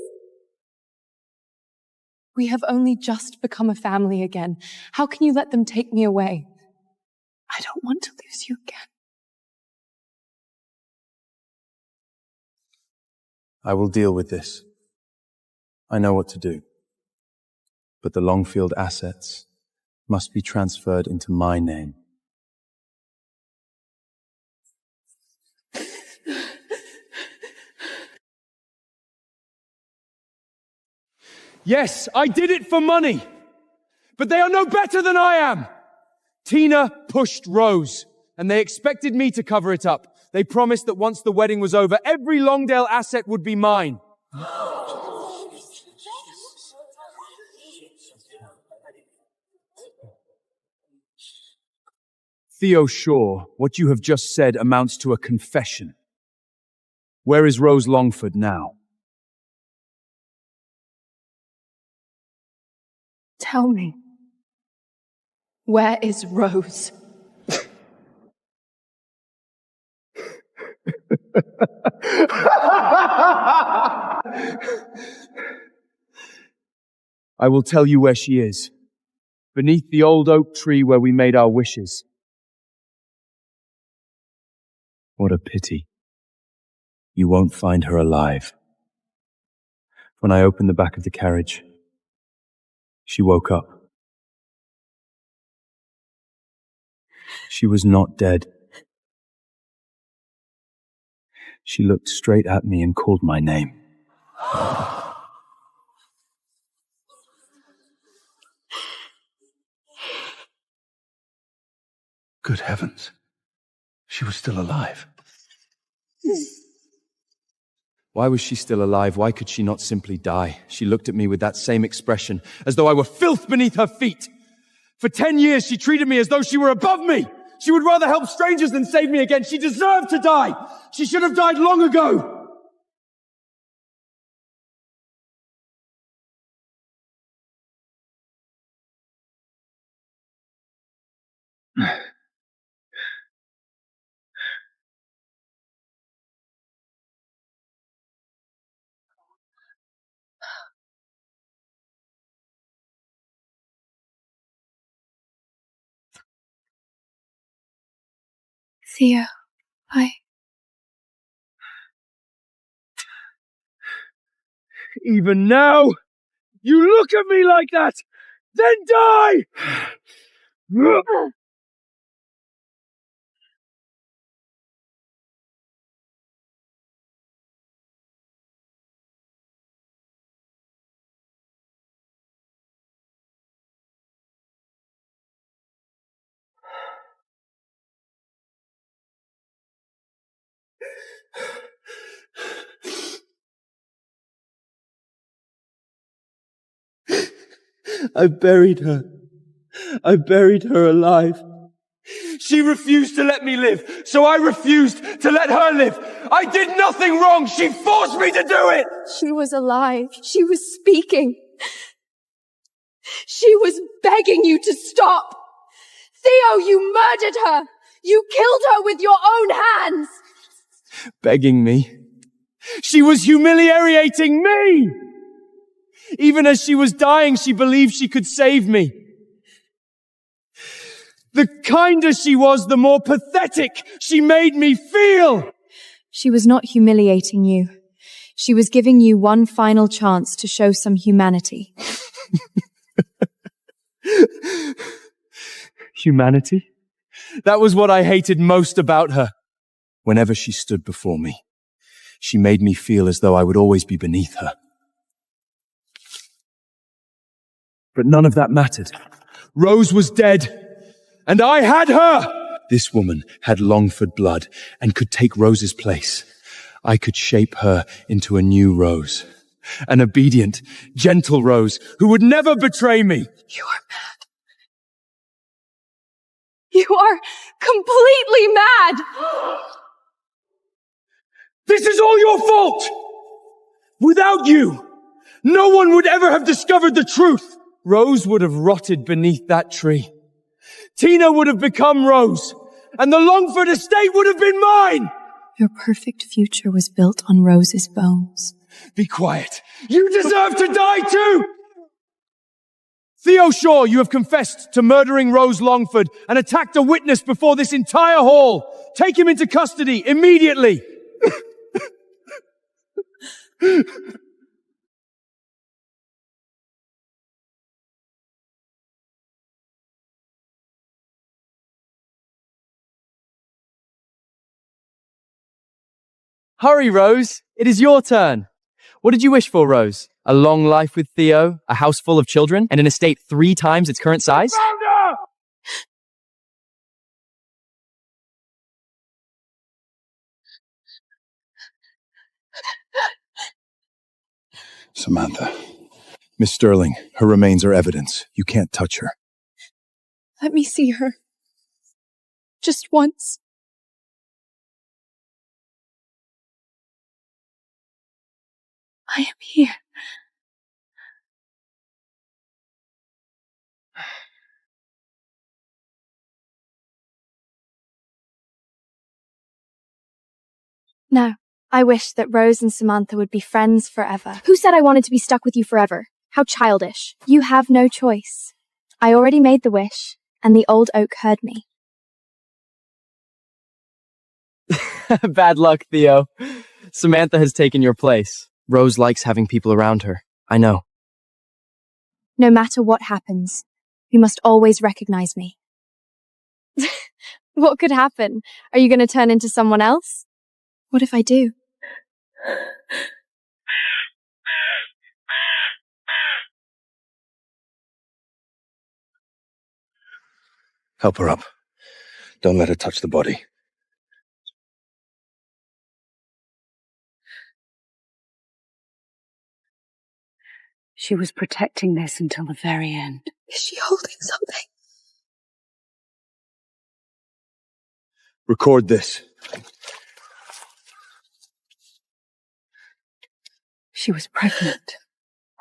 We have only just become a family again. How can you let them take me away? I don't want to lose you again. I will deal with this. I know what to do. But the Longfield assets must be transferred into my name. Yes, I did it for money. But they are no better than I am. Tina pushed Rose, and they expected me to cover it up. They promised that once the wedding was over, every Longdale asset would be mine. Theo Shaw, what you have just said amounts to a confession. Where is Rose Longford now? Tell me, where is Rose? I will tell you where she is. Beneath the old oak tree where we made our wishes. What a pity. You won't find her alive. When I opened the back of the carriage, she woke up. She was not dead. She looked straight at me and called my name. Good heavens. She was still alive. Why was she still alive? Why could she not simply die? She looked at me with that same expression, as though I were filth beneath her feet. For 10 years, she treated me as though she were above me. She would rather help strangers than save me again. She deserved to die. She should have died long ago. Theo, Even now, you look at me like that, then die! I buried her. I buried her alive. She refused to let me live, so I refused to let her live. I did nothing wrong. She forced me to do it. she was alive. She was speaking. She was begging you to stop. Theo, you murdered her. You killed her with your own hands. Begging me. She was humiliating me. Even as she was dying, she believed she could save me. The kinder she was, the more pathetic she made me feel. She was not humiliating you. She was giving you one final chance to show some humanity. Humanity? That was what I hated most about her. Whenever she stood before me, she made me feel as though I would always be beneath her. But none of that mattered. Rose was dead, and I had her! This woman had Longford blood and could take Rose's place. I could shape her into a new Rose. An obedient, gentle Rose who would never betray me. You are mad. You are completely mad! This is all your fault! Without you, no one would ever have discovered the truth. Rose would have rotted beneath that tree. Tina would have become Rose, and the Longford estate would have been mine! Your perfect future was built on Rose's bones. Be quiet. You deserve to die too! Theo Shaw, you have confessed to murdering Rose Longford and attacked a witness before this entire hall. Take him into custody immediately. Hurry, Rose. It is your turn. What did you wish for, Rose? A long life with Theo, a house full of children, and an estate 3 times its current size? Samantha. Miss Sterling, her remains are evidence. You can't touch her. Let me see her. Just once. I am here. No, I wish that Rose and Samantha would be friends forever. Who said I wanted to be stuck with you forever? How childish. You have no choice. I already made the wish, and the old oak heard me. Bad luck, Theo. Samantha has taken your place. Rose likes having people around her. I know. No matter what happens, you must always recognize me. What could happen? Are you going to turn into someone else? What if I do? Help her up. Don't let her touch the body. She was protecting this until the very end. Is she holding something? Record this. She was pregnant.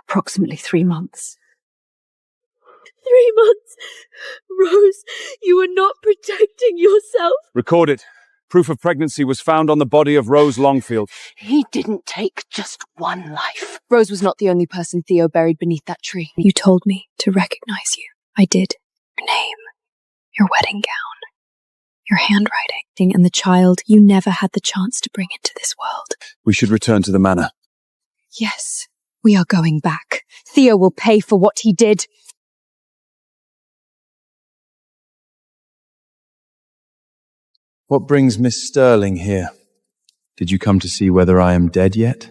Approximately 3 months. 3 months? Rose, you are not protecting yourself. Record it. Proof of pregnancy was found on the body of Rose Longfield. He didn't take just one life. Rose was not the only person Theo buried beneath that tree. You told me to recognize you. I did. Your name, your wedding gown, your handwriting, and the child you never had the chance to bring into this world. We should return to the manor. Yes, we are going back. Theo will pay for what he did. What brings Miss Sterling here? Did you come to see whether I am dead yet?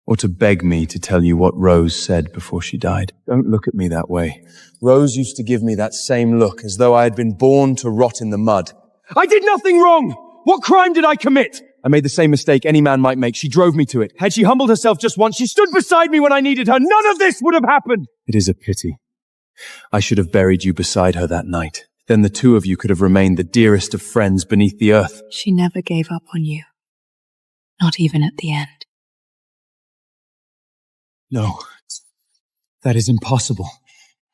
Or to beg me to tell you what Rose said before she died? Don't look at me that way. Rose used to give me that same look, as though I had been born to rot in the mud. I did nothing wrong! What crime did I commit? I made the same mistake any man might make. She drove me to it. Had she humbled herself just once, she stood beside me when I needed her. None of this would have happened! It is a pity. I should have buried you beside her that night. Then the two of you could have remained the dearest of friends beneath the earth. She never gave up on you. Not even at the end. No. That is impossible.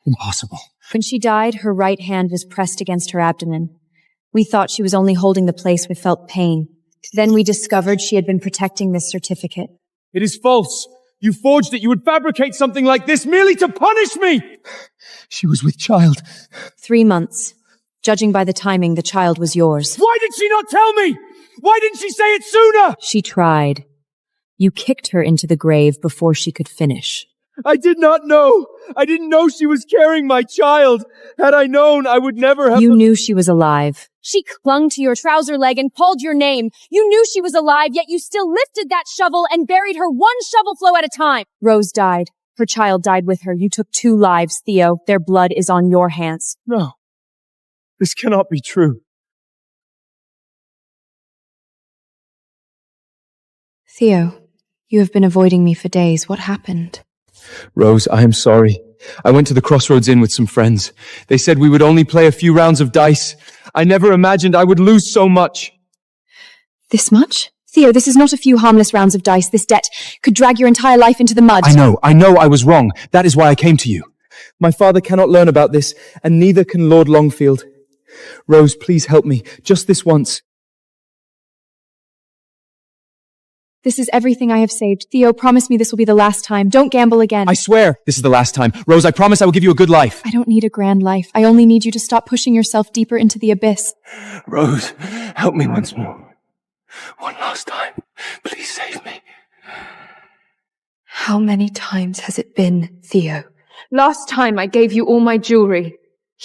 Impossible. When she died, her right hand was pressed against her abdomen. We thought she was only holding the place we felt pain. Then we discovered she had been protecting this certificate. It is false. You forged it. You would fabricate something like this merely to punish me. She was with child. 3 months. Judging by the timing, the child was yours. Why did she not tell me? Why didn't she say it sooner? She tried. You kicked her into the grave before she could finish. I did not know. I didn't know she was carrying my child. Had I known, I would never have... You knew she was alive. She clung to your trouser leg and called your name. You knew she was alive, yet you still lifted that shovel and buried her 1 shovel flow at a time. Rose died. Her child died with her. You took 2 lives, Theo. Their blood is on your hands. No. This cannot be true. Theo, you have been avoiding me for days. What happened? Rose, I am sorry. I went to the Crossroads Inn with some friends. They said we would only play a few rounds of dice. I never imagined I would lose so much. This much? Theo, this is not a few harmless rounds of dice. This debt could drag your entire life into the mud. I know I was wrong. That is why I came to you. My father cannot learn about this, and neither can Lord Longfield. Rose, please help me, just this once. This is everything I have saved. Theo, promise me this will be the last time. Don't gamble again. I swear, this is the last time. Rose, I promise I will give you a good life. I don't need a grand life. I only need you to stop pushing yourself deeper into the abyss. Rose, help me once more. One last time. Please save me. How many times has it been, Theo? Last time I gave you all my jewelry.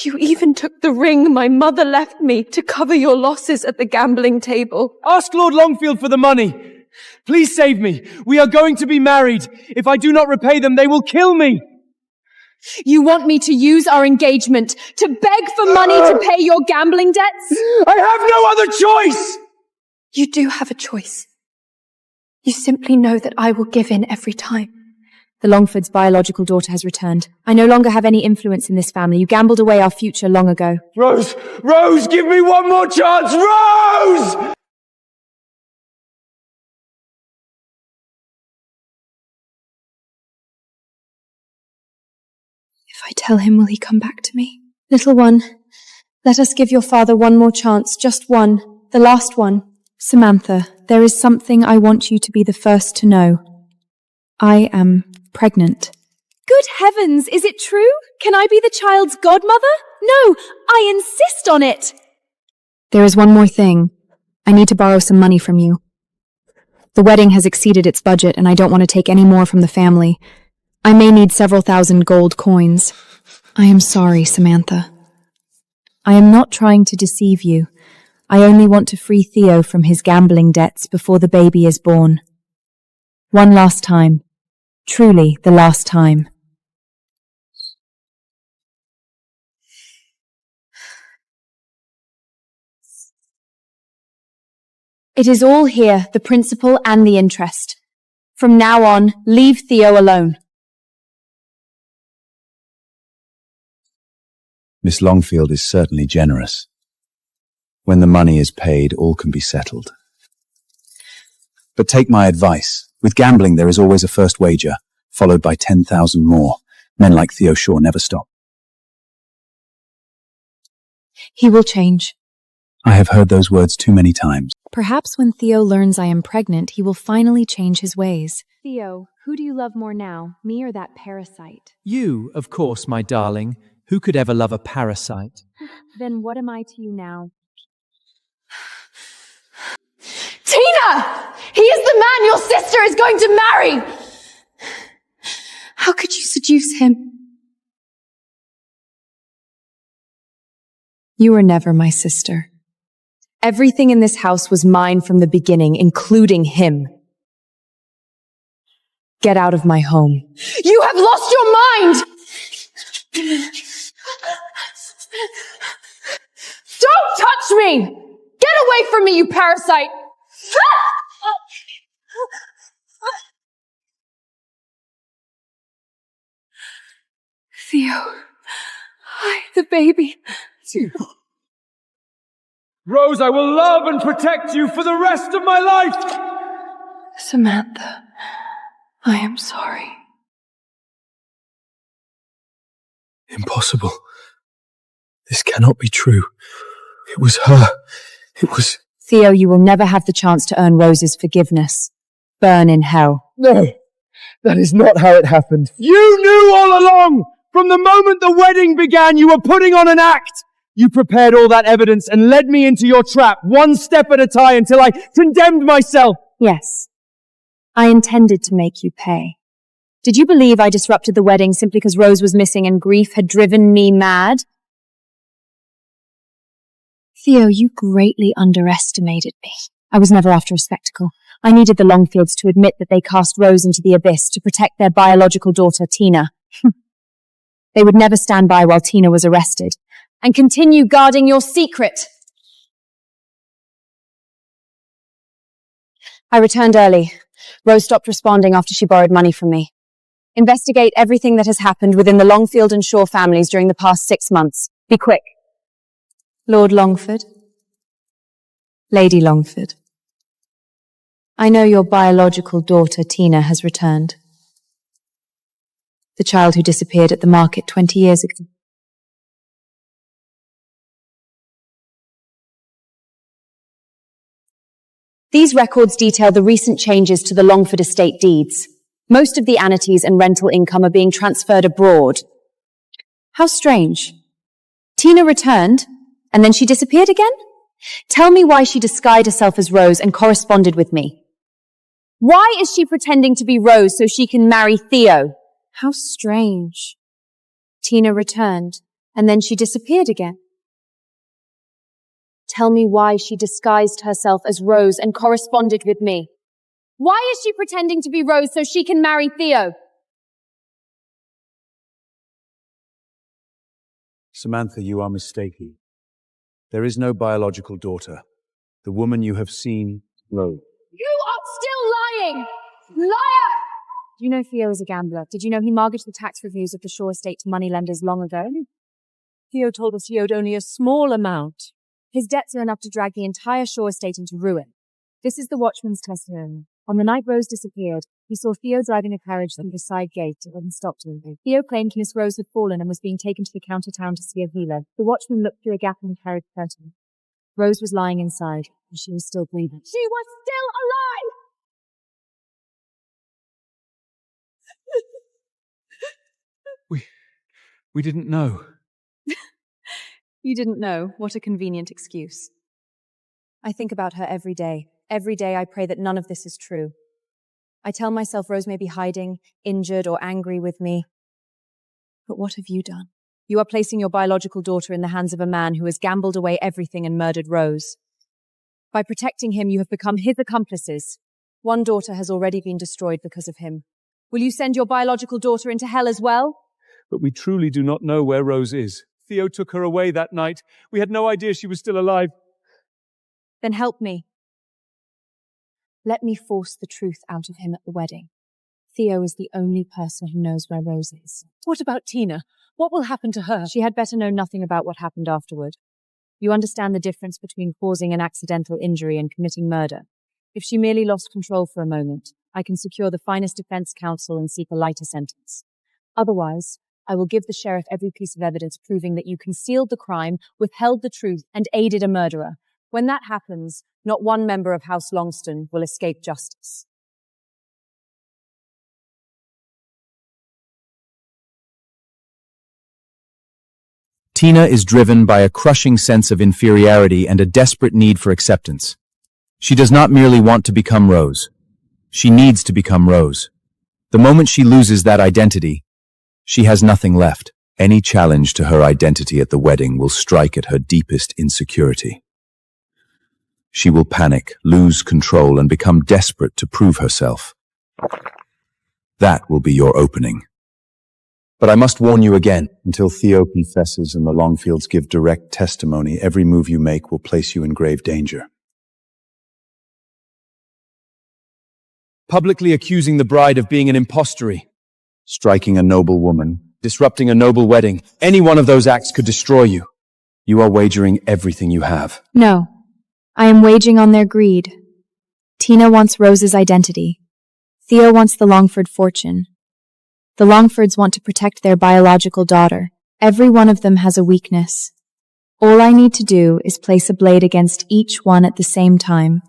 You even took the ring my mother left me to cover your losses at the gambling table. Ask Lord Longfield for the money. Please save me. We are going to be married. If I do not repay them, they will kill me. You want me to use our engagement to beg for money to pay your gambling debts? I have no other choice! You do have a choice. You simply know that I will give in every time. The Longfords' biological daughter has returned. I no longer have any influence in this family. You gambled away our future long ago. Rose! Rose, give me one more chance! Rose! If I tell him, will he come back to me? Little one, let us give your father one more chance, just one, the last one. Samantha, there is something I want you to be the first to know. I am pregnant. Good heavens, is it true? Can I be the child's godmother? No, I insist on it. There is one more thing. I need to borrow some money from you. The wedding has exceeded its budget, and I don't want to take any more from the family. I may need several thousand gold coins. I am sorry, Samantha. I am not trying to deceive you. I only want to free Theo from his gambling debts before the baby is born. One last time. Truly the last time. It is all here, the principal and the interest. From now on, leave Theo alone. Miss Longfield is certainly generous. When the money is paid, all can be settled. But take my advice. With gambling, there is always a first wager, followed by 10,000 more. Men like Theo Shaw never stop. He will change. I have heard those words too many times. Perhaps when Theo learns I am pregnant, he will finally change his ways. Theo, who do you love more now, me or that parasite? You, of course, my darling. Who could ever love a parasite? Then what am I to you now? Tina! He is the man your sister is going to marry! How could you seduce him? You were never my sister. Everything in this house was mine from the beginning, including him. Get out of my home. You have lost your mind! Don't touch me! Get away from me, you parasite! Theo, the baby. Rose, I will love and protect you for the rest of my life! Samantha, I am sorry. Impossible. This cannot be true. It was her. It was... Theo, you will never have the chance to earn Rose's forgiveness. Burn in hell. No, that is not how it happened. You knew all along! From the moment the wedding began, you were putting on an act! You prepared all that evidence and led me into your trap, one step at a time, until I condemned myself. Yes. I intended to make you pay. Did you believe I disrupted the wedding simply because Rose was missing and grief had driven me mad? Theo, you greatly underestimated me. I was never after a spectacle. I needed the Longfields to admit that they cast Rose into the abyss to protect their biological daughter, Tina. They would never stand by while Tina was arrested. and continue guarding your secret. I returned early. Rose stopped responding after she borrowed money from me. Investigate everything that has happened within the Longfield and Shaw families during the past 6 months. Be quick. Lord Longford. Lady Longford. I know your biological daughter, Tina, has returned. The child who disappeared at the market 20 years ago. These records detail the recent changes to the Longford estate deeds. Most of the annuities and rental income are being transferred abroad. How strange. Tina returned, and then she disappeared again? Tell me why she disguised herself as Rose and corresponded with me. Why is she pretending to be Rose so she can marry Theo? How strange. Tina returned, and then she disappeared again. Tell me why she disguised herself as Rose and corresponded with me. Why is she pretending to be Rose so she can marry Theo? Samantha, you are mistaken. There is no biological daughter. The woman you have seen, Rose. You are still lying! Liar! Do you know Theo is a gambler? Did you know he mortgaged the tax reviews of the Shaw estate to moneylenders long ago? Theo told us he owed only a small amount. His debts are enough to drag the entire Shaw estate into ruin. This is the watchman's testimony. On the night Rose disappeared, he saw Theo driving a carriage through the side gate and stopped him. Theo claimed Miss Rose had fallen and was being taken to the counter town to see a healer. The watchman looked through a gap in the carriage curtain. Rose was lying inside, and she was still breathing. She was still alive! We didn't know. You didn't know. What a convenient excuse. I think about her every day. Every day I pray that none of this is true. I tell myself Rose may be hiding, injured, or angry with me. But what have you done? You are placing your biological daughter in the hands of a man who has gambled away everything and murdered Rose. By protecting him, you have become his accomplices. One daughter has already been destroyed because of him. Will you send your biological daughter into hell as well? But we truly do not know where Rose is. Theo took her away that night. We had no idea she was still alive. Then help me. Let me force the truth out of him at the wedding. Theo is the only person who knows where Rose is. What about Tina? What will happen to her? She had better know nothing about what happened afterward. You understand the difference between causing an accidental injury and committing murder. If she merely lost control for a moment, I can secure the finest defense counsel and seek a lighter sentence. Otherwise, I will give the sheriff every piece of evidence proving that you concealed the crime, withheld the truth, and aided a murderer. When that happens, not one member of House Longston will escape justice. Tina is driven by a crushing sense of inferiority and a desperate need for acceptance. She does not merely want to become Rose. She needs to become Rose. The moment she loses that identity, she has nothing left. Any challenge to her identity at the wedding will strike at her deepest insecurity. She will panic, lose control, and become desperate to prove herself. That will be your opening. But I must warn you again, until Theo confesses and the Longfields give direct testimony, every move you make will place you in grave danger. Publicly accusing the bride of being an impostery. Striking a noble woman, Disrupting a noble wedding. Any one of those acts could destroy you. you are wagering everything you have. No. I am waging on their greed. Tina wants Rose's identity. Theo wants the Longford fortune. The Longfords want to protect their biological daughter. Every one of them has a weakness. All I need to do is place a blade against each one at the same time.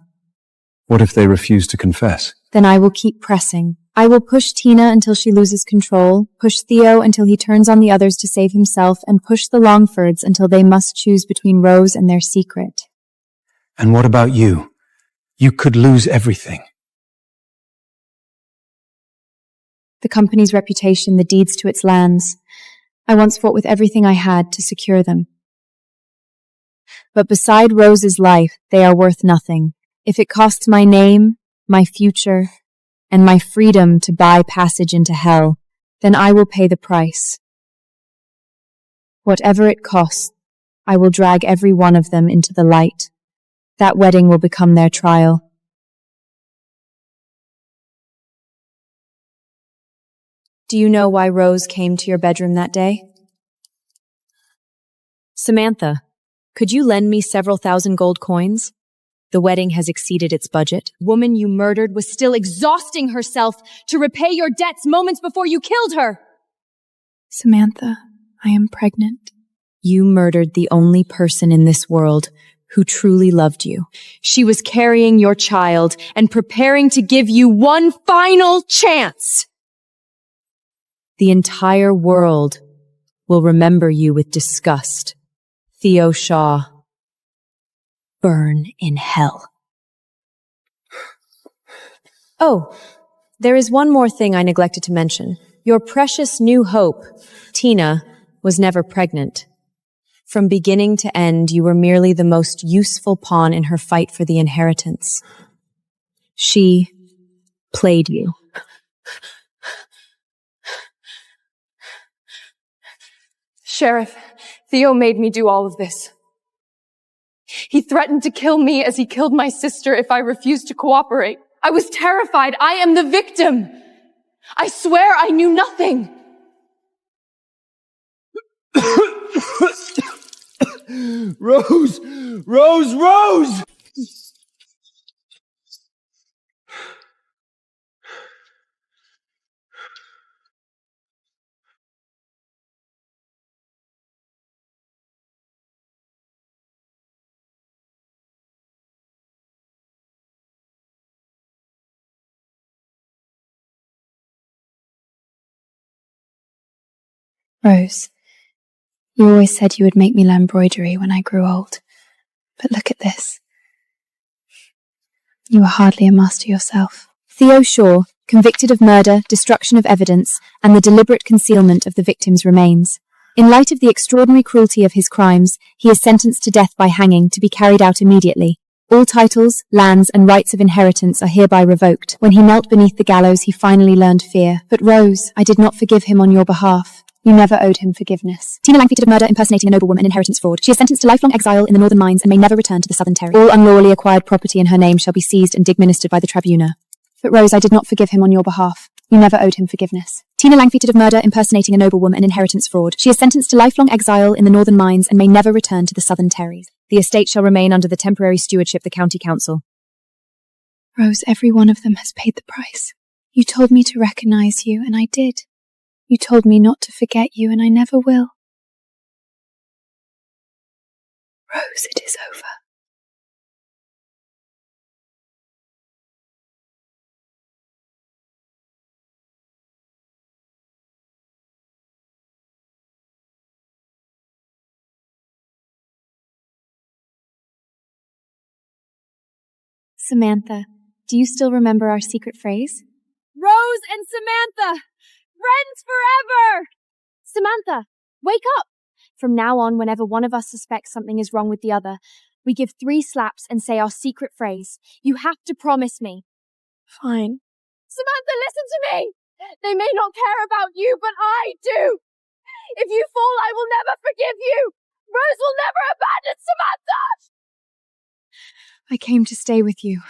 What if they refuse to confess? Then I will keep pressing. I will push Tina until she loses control, push Theo until he turns on the others to save himself, and push the Longfords until they must choose between Rose and their secret. And what about you? You could lose everything. The company's reputation, the deeds to its lands. I once fought with everything I had to secure them. But beside Rose's life, they are worth nothing. If it costs my name, my future, and my freedom to buy passage into hell, then I will pay the price. Whatever it costs, I will drag every one of them into the light. That wedding will become their trial. Do you know why Rose came to your bedroom that day? Samantha, could you lend me several thousand gold coins? The wedding has exceeded its budget. Woman you murdered was still exhausting herself to repay your debts moments before you killed her. Samantha, I am pregnant. You murdered the only person in this world who truly loved you. She was carrying your child and preparing to give you one final chance. The entire world will remember you with disgust. Theo Shaw, burn in hell. Oh, there is one more thing I neglected to mention. Your precious new hope, Tina, was never pregnant. From beginning to end, you were merely the most useful pawn in her fight for the inheritance. She played you. Sheriff, Theo made me do all of this. He threatened to kill me as he killed my sister if I refused to cooperate. I was terrified. I am the victim. I swear I knew nothing. Rose! Rose! Rose! Rose, you always said you would make me learn embroidery when I grew old. But look at this. You are hardly a master yourself. Theo Shaw, convicted of murder, destruction of evidence, and the deliberate concealment of the victim's remains. In light of the extraordinary cruelty of his crimes, he is sentenced to death by hanging to be carried out immediately. All titles, lands, and rights of inheritance are hereby revoked. When he knelt beneath the gallows, he finally learned fear. But Rose, I did not forgive him on your behalf. You never owed him forgiveness. Tina Langfeet of murder, impersonating a noblewoman, and inheritance fraud. She is sentenced to lifelong exile in the northern mines and may never return to the southern territory. All unlawfully acquired property in her name shall be seized and administered by the tribunal. But Rose, I did not forgive him on your behalf. You never owed him forgiveness. Tina Langfeet of murder, impersonating a noblewoman, and inheritance fraud. She is sentenced to lifelong exile in the northern mines and may never return to the southern territories. The estate shall remain under the temporary stewardship of the county council. Rose, every one of them has paid the price. You told me to recognize you, and I did. You told me not to forget you, and I never will. Rose, it is over. Samantha, do you still remember our secret phrase? Rose and Samantha! Friends forever! Samantha, wake up! From now on, whenever one of us suspects something is wrong with the other, we give 3 slaps and say our secret phrase. You have to promise me. Fine. Samantha, listen to me! They may not care about you, but I do! If you fall, I will never forgive you! Rose will never abandon Samantha! I came to stay with you.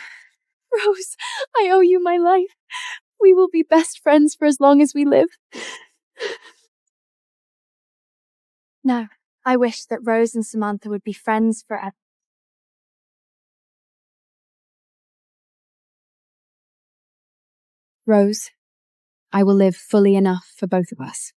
Rose, I owe you my life. We will be best friends for as long as we live. No, I wish that Rose and Samantha would be friends forever. Rose, I will live fully enough for both of us.